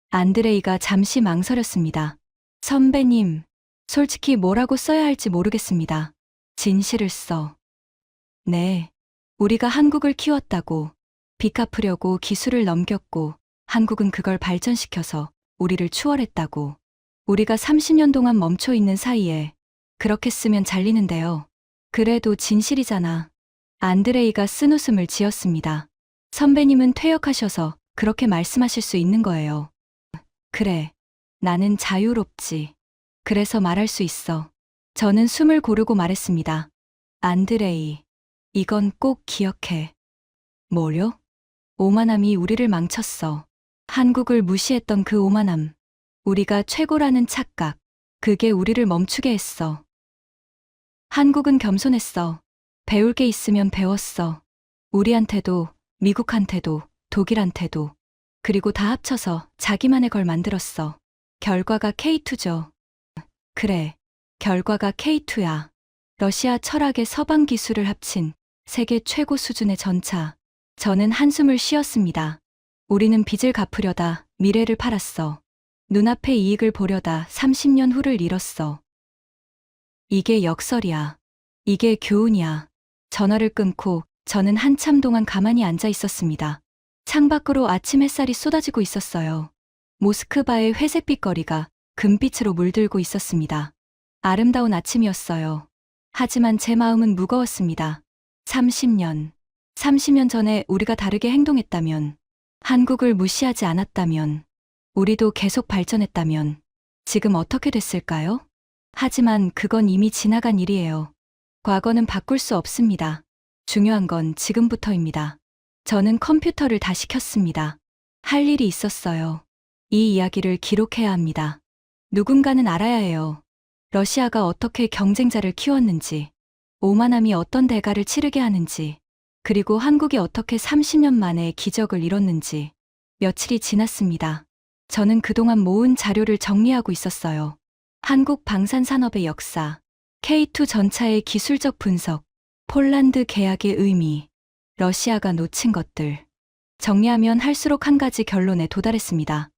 안드레이가 잠시 망설였습니다. 선배님, 솔직히 뭐라고 써야 할지 모르겠습니다. 진실을 써. 네. 우리가 한국을 키웠다고. 빚 갚으려고 기술을 넘겼고, 한국은 그걸 발전시켜서 우리를 추월했다고. 우리가 30년 동안 멈춰 있는 사이에 그렇게 쓰면 잘리는데요. 그래도 진실이잖아. 안드레이가 쓴웃음을 지었습니다. 선배님은 퇴역하셔서 그렇게 말씀하실 수 있는 거예요. 그래. 나는 자유롭지. 그래서 말할 수 있어. 저는 숨을 고르고 말했습니다. 안드레이, 이건 꼭 기억해. 뭐요? 오만함이 우리를 망쳤어. 한국을 무시했던 그 오만함. 우리가 최고라는 착각. 그게 우리를 멈추게 했어. 한국은 겸손했어. 배울 게 있으면 배웠어. 우리한테도, 미국한테도, 독일한테도. 그리고 다 합쳐서 자기만의 걸 만들었어. 결과가 K2죠. 그래, 결과가 K2야. 러시아 철학의 서방 기술을 합친 세계 최고 수준의 전차. 저는 한숨을 쉬었습니다. 우리는 빚을 갚으려다 미래를 팔았어. 눈앞의 이익을 보려다 30년 후를 잃었어. 이게 역설이야. 이게 교훈이야. 전화를 끊고 저는 한참 동안 가만히 앉아 있었습니다. 창밖으로 아침 햇살이 쏟아지고 있었어요. 모스크바의 회색빛 거리가 금빛으로 물들고 있었습니다. 아름다운 아침이었어요. 하지만 제 마음은 무거웠습니다. 30년 전에 우리가 다르게 행동했다면, 한국을 무시하지 않았다면, 우리도 계속 발전했다면, 지금 어떻게 됐을까요? 하지만 그건 이미 지나간 일이에요. 과거는 바꿀 수 없습니다. 중요한 건 지금부터입니다. 저는 컴퓨터를 다시 켰습니다. 할 일이 있었어요. 이 이야기를 기록해야 합니다. 누군가는 알아야 해요. 러시아가 어떻게 경쟁자를 키웠는지, 오만함이 어떤 대가를 치르게 하는지, 그리고 한국이 어떻게 30년 만에 기적을 이뤘는지. 며칠이 지났습니다. 저는 그동안 모은 자료를 정리하고 있었어요. 한국 방산산업의 역사, K2 전차의 기술적 분석, 폴란드 계약의 의미, 러시아가 놓친 것들. 정리하면 할수록 한 가지 결론에 도달했습니다.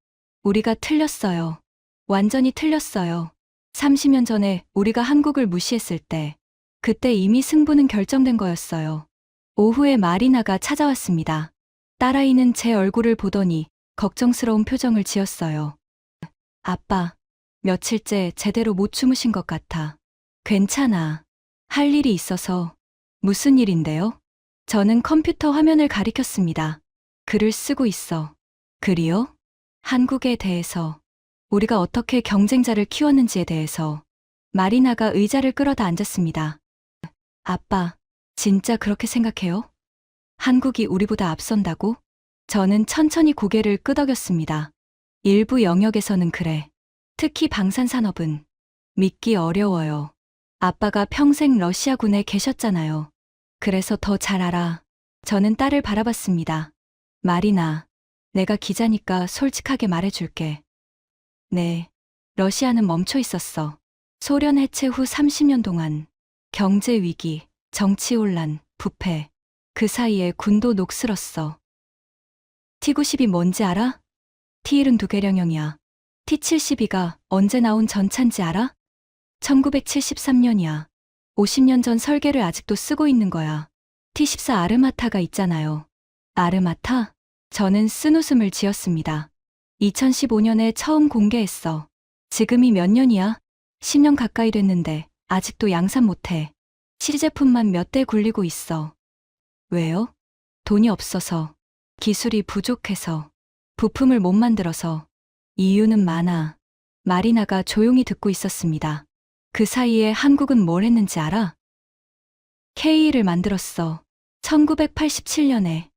우리가 틀렸어요. 완전히 틀렸어요. 30년 전에 우리가 한국을 무시했을 때, 그때 이미 승부는 결정된 거였어요. 오후에 마리나가 찾아왔습니다. 딸아이는 제 얼굴을 보더니 걱정스러운 표정을 지었어요. 아빠, 며칠째 제대로 못 주무신 것 같아. 괜찮아. 할 일이 있어서. 무슨 일인데요? 저는 컴퓨터 화면을 가리켰습니다. 글을 쓰고 있어. 글이요? 한국에 대해서. 우리가 어떻게 경쟁자를 키웠는지에 대해서. 마리나가 의자를 끌어다 앉았습니다. 아빠, 진짜 그렇게 생각해요? 한국이 우리보다 앞선다고? 저는 천천히 고개를 끄덕였습니다. 일부 영역에서는 그래. 특히 방산산업은. 믿기 어려워요. 아빠가 평생 러시아군에 계셨잖아요. 그래서 더 잘 알아. 저는 딸을 바라봤습니다. 마리나, 내가 기자니까 솔직하게 말해줄게. 네, 러시아는 멈춰 있었어. 소련 해체 후 30년 동안 경제 위기, 정치 혼란, 부패. 그 사이에 군도 녹슬었어. T-90이 뭔지 알아? T-72 T-72가 언제 나온 전차인지 알아? 1973년이야. 50년 전 설계를 아직도 쓰고 있는 거야. T-14 아르마타가 있잖아요. 아르마타? 저는 쓴웃음을 지었습니다. 2015년에 처음 공개했어. 지금이 몇 년이야? 10년 가까이 됐는데 아직도 양산 못해. 시제품만 몇 대 굴리고 있어. 왜요? 돈이 없어서. 기술이 부족해서. 부품을 못 만들어서. 이유는 많아. 마리나가 조용히 듣고 있었습니다. 그 사이에 한국은 뭘 했는지 알아? K를 만들었어. 1987년에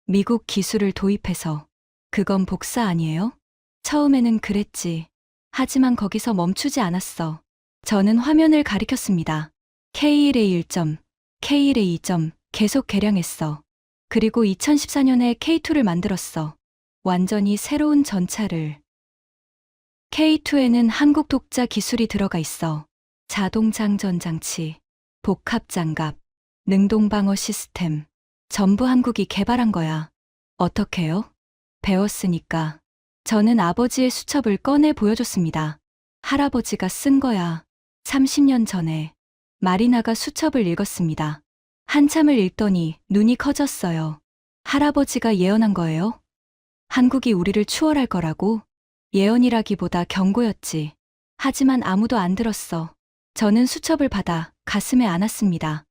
미국 기술을 도입해서. 그건 복사 아니에요? 처음에는 그랬지. 하지만 거기서 멈추지 않았어. 저는 화면을 가리켰습니다. K1의 1점, K1의 2점 계속 개량했어. 그리고 2014년에 K2를 만들었어. 완전히 새로운 전차를. K2에는 한국 독자 기술이 들어가 있어. 자동 장전 장치, 복합 장갑, 능동 방어 시스템. 전부 한국이 개발한 거야. 어떻게요? 배웠으니까. 저는 아버지의 수첩을 꺼내 보여줬습니다. 할아버지가 쓴 거야. 30년 전에. 마리나가 수첩을 읽었습니다. 한참을 읽더니 눈이 커졌어요. 할아버지가 예언한 거예요? 한국이 우리를 추월할 거라고? 예언이라기보다 경고였지. 하지만 아무도 안 들었어. 저는 수첩을 받아 가슴에 안았습니다.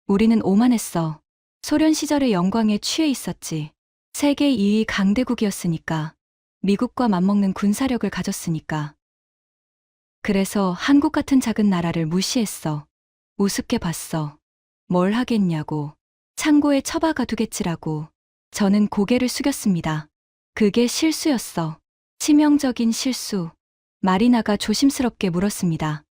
우리는 오만했어. 소련 시절의 영광에 취해 있었지. 세계 2위 강대국이었으니까. 미국과 맞먹는 군사력을 가졌으니까. 그래서 한국 같은 작은 나라를 무시했어. 우습게 봤어. 뭘 하겠냐고. 창고에 처박아 두겠지라고. 저는 고개를 숙였습니다. 그게 실수였어. 치명적인 실수. 마리나가 조심스럽게 물었습니다.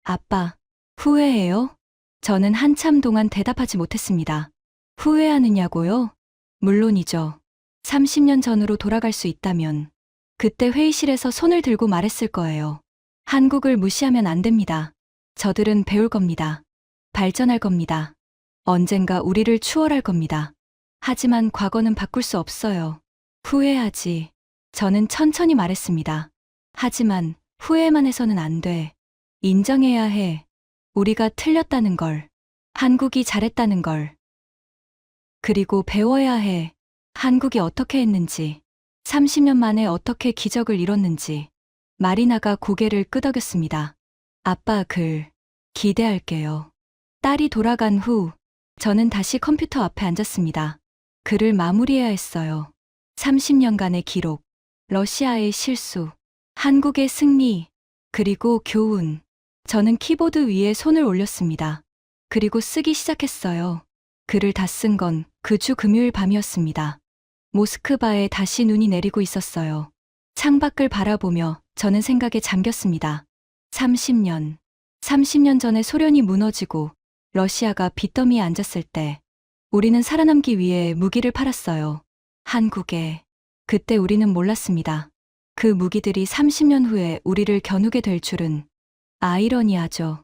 아빠, 후회해요? 저는 한참 동안 대답하지 못했습니다. 후회하느냐고요? 물론이죠. 30년 전으로 돌아갈 수 있다면 그때 회의실에서 손을 들고 말했을 거예요. 한국을 무시하면 안 됩니다. 저들은 배울 겁니다. 발전할 겁니다. 언젠가 우리를 추월할 겁니다. 하지만 과거는 바꿀 수 없어요. 후회하지. 저는 천천히 말했습니다. 하지만 후회만 해서는 안 돼. 인정해야 해. 우리가 틀렸다는 걸. 한국이 잘했다는 걸. 그리고 배워야 해. 한국이 어떻게 했는지. 30년 만에 어떻게 기적을 이뤘는지. 마리나가 고개를 끄덕였습니다. 아빠 글. 기대할게요. 딸이 돌아간 후 저는 다시 컴퓨터 앞에 앉았습니다. 글을 마무리해야 했어요. 30년간의 기록. 러시아의 실수. 한국의 승리. 그리고 교훈. 저는 키보드 위에 손을 올렸습니다. 그리고 쓰기 시작했어요. 글을 다 쓴 건 그 주 금요일 밤이었습니다. 모스크바에 다시 눈이 내리고 있었어요. 창밖을 바라보며 저는 생각에 잠겼습니다. 30년 전에 소련이 무너지고 러시아가 빚더미에 앉았을 때 우리는 살아남기 위해 무기를 팔았어요. 한국에. 그때 우리는 몰랐습니다. 그 무기들이 30년 후에 우리를 겨누게 될 줄은. 아이러니하죠.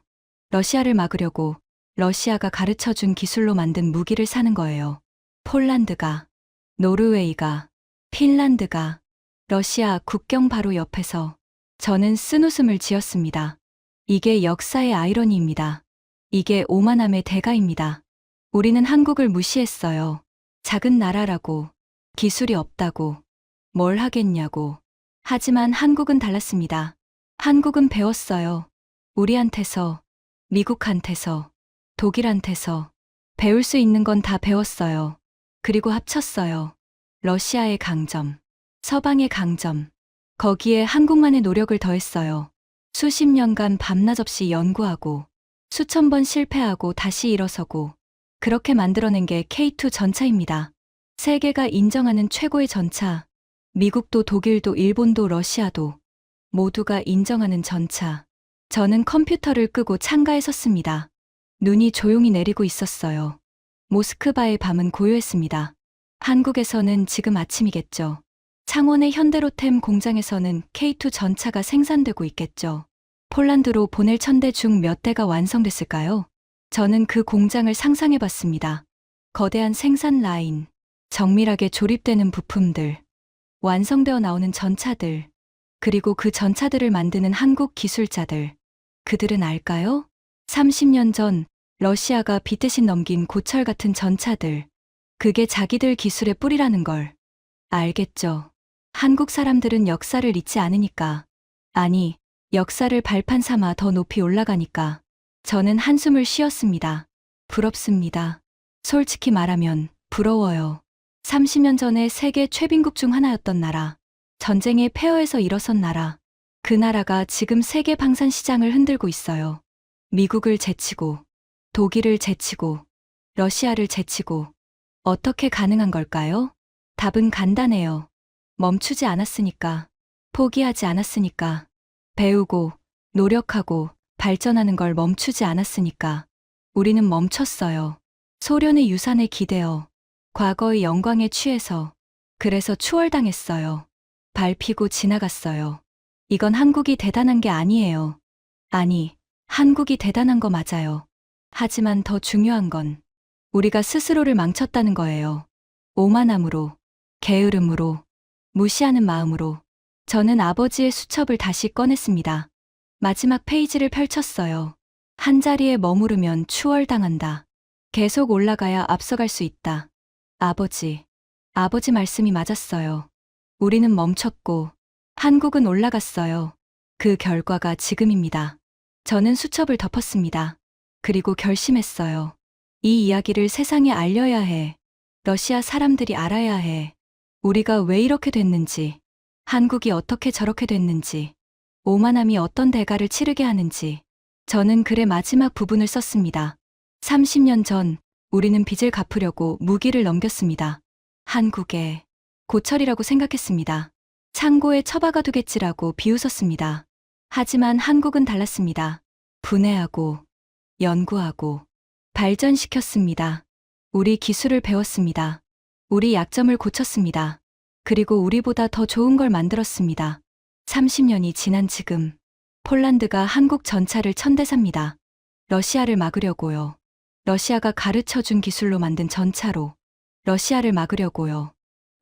러시아를 막으려고 러시아가 가르쳐준 기술로 만든 무기를 사는 거예요. 폴란드가, 노르웨이가, 핀란드가, 러시아 국경 바로 옆에서. 저는 쓴웃음을 지었습니다. 이게 역사의 아이러니입니다. 이게 오만함의 대가입니다. 우리는 한국을 무시했어요. 작은 나라라고, 기술이 없다고, 뭘 하겠냐고. 하지만 한국은 달랐습니다. 한국은 배웠어요. 우리한테서, 미국한테서, 독일한테서. 배울 수 있는 건 다 배웠어요. 그리고 합쳤어요. 러시아의 강점, 서방의 강점. 거기에 한국만의 노력을 더했어요. 수십 년간 밤낮 없이 연구하고, 수천 번 실패하고 다시 일어서고, 그렇게 만들어낸 게 K2 전차입니다. 세계가 인정하는 최고의 전차. 미국도 독일도 일본도 러시아도 모두가 인정하는 전차. 저는 컴퓨터를 끄고 창가에 섰습니다. 눈이 조용히 내리고 있었어요. 모스크바의 밤은 고요했습니다. 한국에서는 지금 아침이겠죠. 창원의 현대로템 공장에서는 K2 전차가 생산되고 있겠죠. 폴란드로 보낼 천대 중 몇 대가 완성됐을까요? 저는 그 공장을 상상해봤습니다. 거대한 생산 라인, 정밀하게 조립되는 부품들, 완성되어 나오는 전차들, 그리고 그 전차들을 만드는 한국 기술자들. 그들은 알까요? 30년 전 러시아가 빚 대신 넘긴 고철 같은 전차들. 그게 자기들 기술의 뿌리라는 걸. 알겠죠. 한국 사람들은 역사를 잊지 않으니까. 아니, 역사를 발판 삼아 더 높이 올라가니까. 저는 한숨을 쉬었습니다. 부럽습니다. 솔직히 말하면 부러워요. 30년 전에 세계 최빈국 중 하나였던 나라. 전쟁의 폐허에서 일어선 나라. 그 나라가 지금 세계 방산 시장을 흔들고 있어요. 미국을 제치고, 독일을 제치고, 러시아를 제치고, 어떻게 가능한 걸까요? 답은 간단해요. 멈추지 않았으니까, 포기하지 않았으니까, 배우고, 노력하고, 발전하는 걸 멈추지 않았으니까, 우리는 멈췄어요. 소련의 유산에 기대어, 과거의 영광에 취해서, 그래서 추월당했어요. 밟히고 지나갔어요. 이건 한국이 대단한 게 아니에요. 아니, 한국이 대단한 거 맞아요. 하지만 더 중요한 건 우리가 스스로를 망쳤다는 거예요. 오만함으로, 게으름으로, 무시하는 마음으로. 저는 아버지의 수첩을 다시 꺼냈습니다. 마지막 페이지를 펼쳤어요. 한 자리에 머무르면 추월당한다. 계속 올라가야 앞서갈 수 있다. 아버지 말씀이 맞았어요. 우리는 멈췄고, 한국은 올라갔어요. 그 결과가 지금입니다. 저는 수첩을 덮었습니다. 그리고 결심했어요. 이 이야기를 세상에 알려야 해. 러시아 사람들이 알아야 해. 우리가 왜 이렇게 됐는지, 한국이 어떻게 저렇게 됐는지, 오만함이 어떤 대가를 치르게 하는지. 저는 글의 마지막 부분을 썼습니다. 30년 전, 우리는 빚을 갚으려고 무기를 넘겼습니다. 한국에 고철이라고 생각했습니다. 창고에 처박아 두겠지라고 비웃었습니다. 하지만 한국은 달랐습니다. 분해하고, 연구하고, 발전시켰습니다. 우리 기술을 배웠습니다. 우리 약점을 고쳤습니다. 그리고 우리보다 더 좋은 걸 만들었습니다. 30년이 지난 지금, 폴란드가 한국 전차를 천대삽니다. 러시아를 막으려고요. 러시아가 가르쳐준 기술로 만든 전차로 러시아를 막으려고요.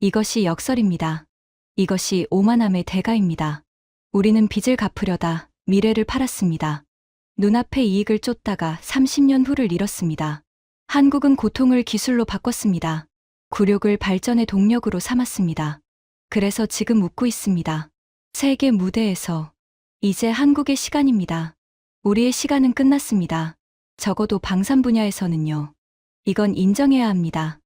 이것이 역설입니다. 이것이 오만함의 대가입니다. 우리는 빚을 갚으려다 미래를 팔았습니다. 눈앞의 이익을 쫓다가 30년 후를 잃었습니다. 한국은 고통을 기술로 바꿨습니다. 굴욕을 발전의 동력으로 삼았습니다. 그래서 지금 웃고 있습니다. 세계 무대에서 이제 한국의 시간입니다. 우리의 시간은 끝났습니다. 적어도 방산 분야에서는요. 이건 인정해야 합니다.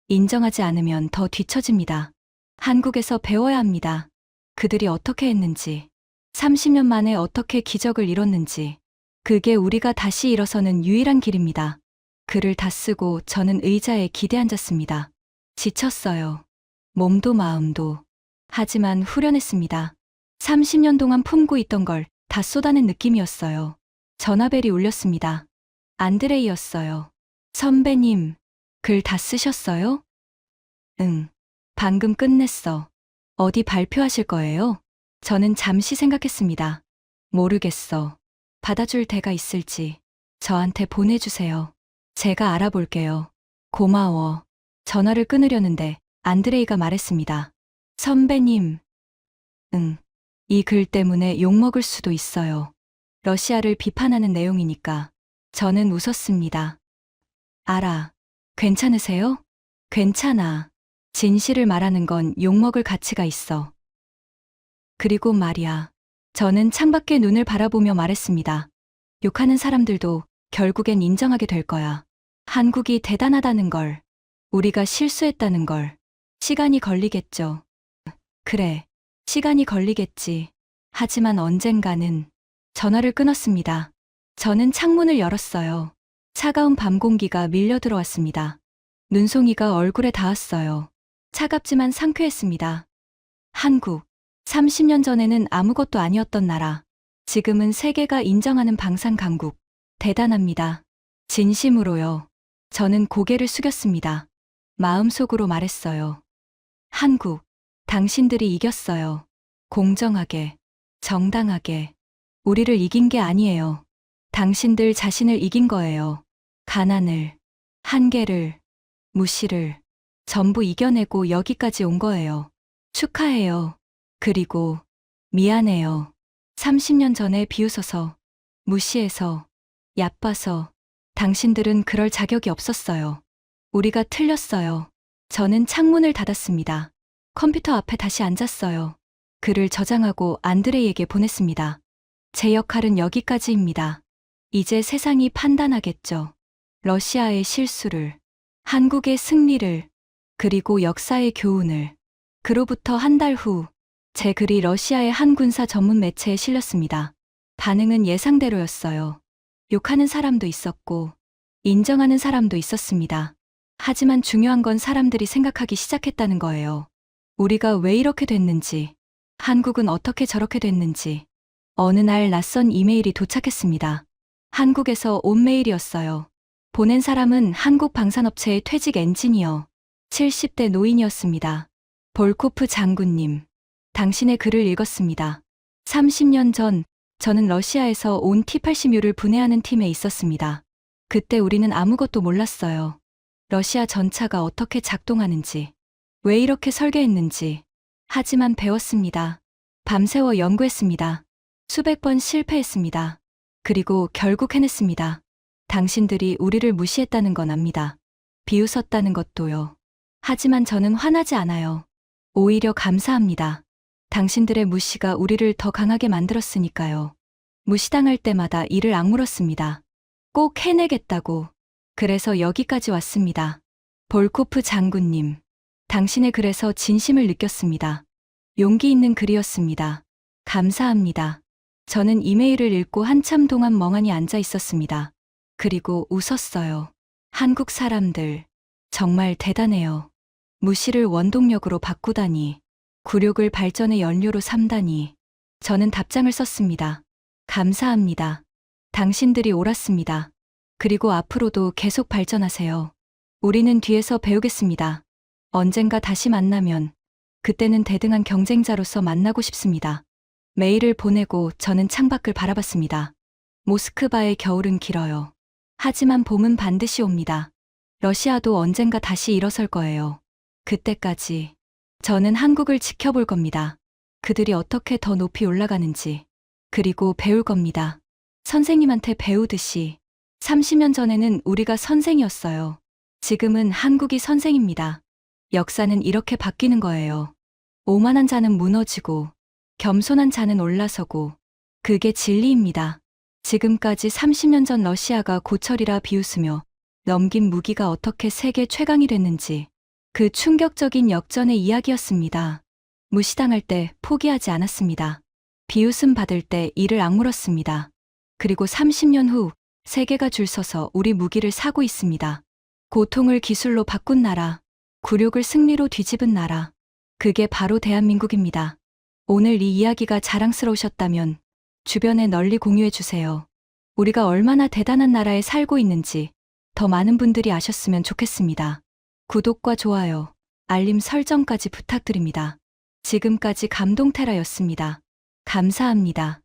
인정하지 않으면 더 뒤처집니다. 한국에서 배워야 합니다. 그들이 어떻게 했는지, 30년 만에 어떻게 기적을 이뤘는지. 그게 우리가 다시 일어서는 유일한 길입니다. 글을 다 쓰고 저는 의자에 기대앉았습니다. 지쳤어요. 몸도 마음도. 하지만 후련했습니다. 30년 동안 품고 있던 걸 다 쏟아낸 느낌이었어요. 전화벨이 울렸습니다. 안드레이였어요. 선배님, 글 다 쓰셨어요? 응, 방금 끝냈어. 어디 발표하실 거예요? 저는 잠시 생각했습니다. 모르겠어. 받아줄 데가 있을지 저한테 보내주세요. 제가 알아볼게요. 고마워. 전화를 끊으려는데 안드레이가 말했습니다. 선배님. 응. 이 글 때문에 욕먹을 수도 있어요. 러시아를 비판하는 내용이니까. 저는 웃었습니다. 알아. 괜찮으세요? 괜찮아. 진실을 말하는 건 욕먹을 가치가 있어. 그리고 말이야. 저는 창밖에 눈을 바라보며 말했습니다. 욕하는 사람들도 결국엔 인정하게 될 거야. 한국이 대단하다는 걸. 우리가 실수했다는 걸. 시간이 걸리겠죠. 그래. 시간이 걸리겠지. 하지만 언젠가는. 전화를 끊었습니다. 저는 창문을 열었어요. 차가운 밤 공기가 밀려 들어왔습니다. 눈송이가 얼굴에 닿았어요. 차갑지만 상쾌했습니다. 한국. 30년 전에는 아무것도 아니었던 나라. 지금은 세계가 인정하는 방산 강국. 대단합니다. 진심으로요. 저는 고개를 숙였습니다. 마음속으로 말했어요. 한국. 당신들이 이겼어요. 공정하게, 정당하게. 우리를 이긴 게 아니에요. 당신들 자신을 이긴 거예요. 가난을, 한계를, 무시를 전부 이겨내고 여기까지 온 거예요. 축하해요. 그리고 미안해요. 30년 전에 비웃어서, 무시해서, 얕봐서 당신들은 그럴 자격이 없었어요. 우리가 틀렸어요. 저는 창문을 닫았습니다. 컴퓨터 앞에 다시 앉았어요. 글을 저장하고 안드레이에게 보냈습니다. 제 역할은 여기까지입니다. 이제 세상이 판단하겠죠. 러시아의 실수를, 한국의 승리를, 그리고 역사의 교훈을. 그로부터 한 달 후, 제 글이 러시아의 한 군사 전문 매체에 실렸습니다. 반응은 예상대로였어요. 욕하는 사람도 있었고, 인정하는 사람도 있었습니다. 하지만 중요한 건 사람들이 생각하기 시작했다는 거예요. 우리가 왜 이렇게 됐는지, 한국은 어떻게 저렇게 됐는지. 어느 날 낯선 이메일이 도착했습니다. 한국에서 온 메일이었어요. 보낸 사람은 한국 방산업체의 퇴직 엔지니어, 70대 노인이었습니다. 볼코프 장군님, 당신의 글을 읽었습니다. 30년 전, 저는 러시아에서 온 T-80U를 분해하는 팀에 있었습니다. 그때 우리는 아무것도 몰랐어요. 러시아 전차가 어떻게 작동하는지, 왜 이렇게 설계했는지. 하지만 배웠습니다. 밤새워 연구했습니다. 수백 번 실패했습니다. 그리고 결국 해냈습니다. 당신들이 우리를 무시했다는 건 압니다. 비웃었다는 것도요. 하지만 저는 화나지 않아요. 오히려 감사합니다. 당신들의 무시가 우리를 더 강하게 만들었으니까요. 무시당할 때마다 이를 악물었습니다. 꼭 해내겠다고. 그래서 여기까지 왔습니다. 볼코프 장군님, 당신의 글에서 진심을 느꼈습니다. 용기 있는 글이었습니다. 감사합니다. 저는 이메일을 읽고 한참 동안 멍하니 앉아 있었습니다. 그리고 웃었어요. 한국 사람들, 정말 대단해요. 무시를 원동력으로 바꾸다니, 굴욕을 발전의 연료로 삼다니. 저는 답장을 썼습니다. 감사합니다. 당신들이 옳았습니다. 그리고 앞으로도 계속 발전하세요. 우리는 뒤에서 배우겠습니다. 언젠가 다시 만나면, 그때는 대등한 경쟁자로서 만나고 싶습니다. 메일을 보내고 저는 창밖을 바라봤습니다. 모스크바의 겨울은 길어요. 하지만 봄은 반드시 옵니다. 러시아도 언젠가 다시 일어설 거예요. 그때까지 저는 한국을 지켜볼 겁니다. 그들이 어떻게 더 높이 올라가는지. 그리고 배울 겁니다. 선생님한테 배우듯이. 30년 전에는 우리가 선생이었어요. 지금은 한국이 선생입니다. 역사는 이렇게 바뀌는 거예요. 오만한 자는 무너지고, 겸손한 자는 올라서고, 그게 진리입니다. 지금까지 30년 전 러시아가 고철이라 비웃으며 넘긴 무기가 어떻게 세계 최강이 됐는지, 그 충격적인 역전의 이야기였습니다. 무시당할 때 포기하지 않았습니다. 비웃음 받을 때 이를 악물었습니다. 그리고 30년 후 세계가 줄 서서 우리 무기를 사고 있습니다. 고통을 기술로 바꾼 나라, 굴욕을 승리로 뒤집은 나라. 그게 바로 대한민국입니다. 오늘 이 이야기가 자랑스러우셨다면 주변에 널리 공유해 주세요. 우리가 얼마나 대단한 나라에 살고 있는지 더 많은 분들이 아셨으면 좋겠습니다. 구독과 좋아요, 알림 설정까지 부탁드립니다. 지금까지 감동테라였습니다. 감사합니다.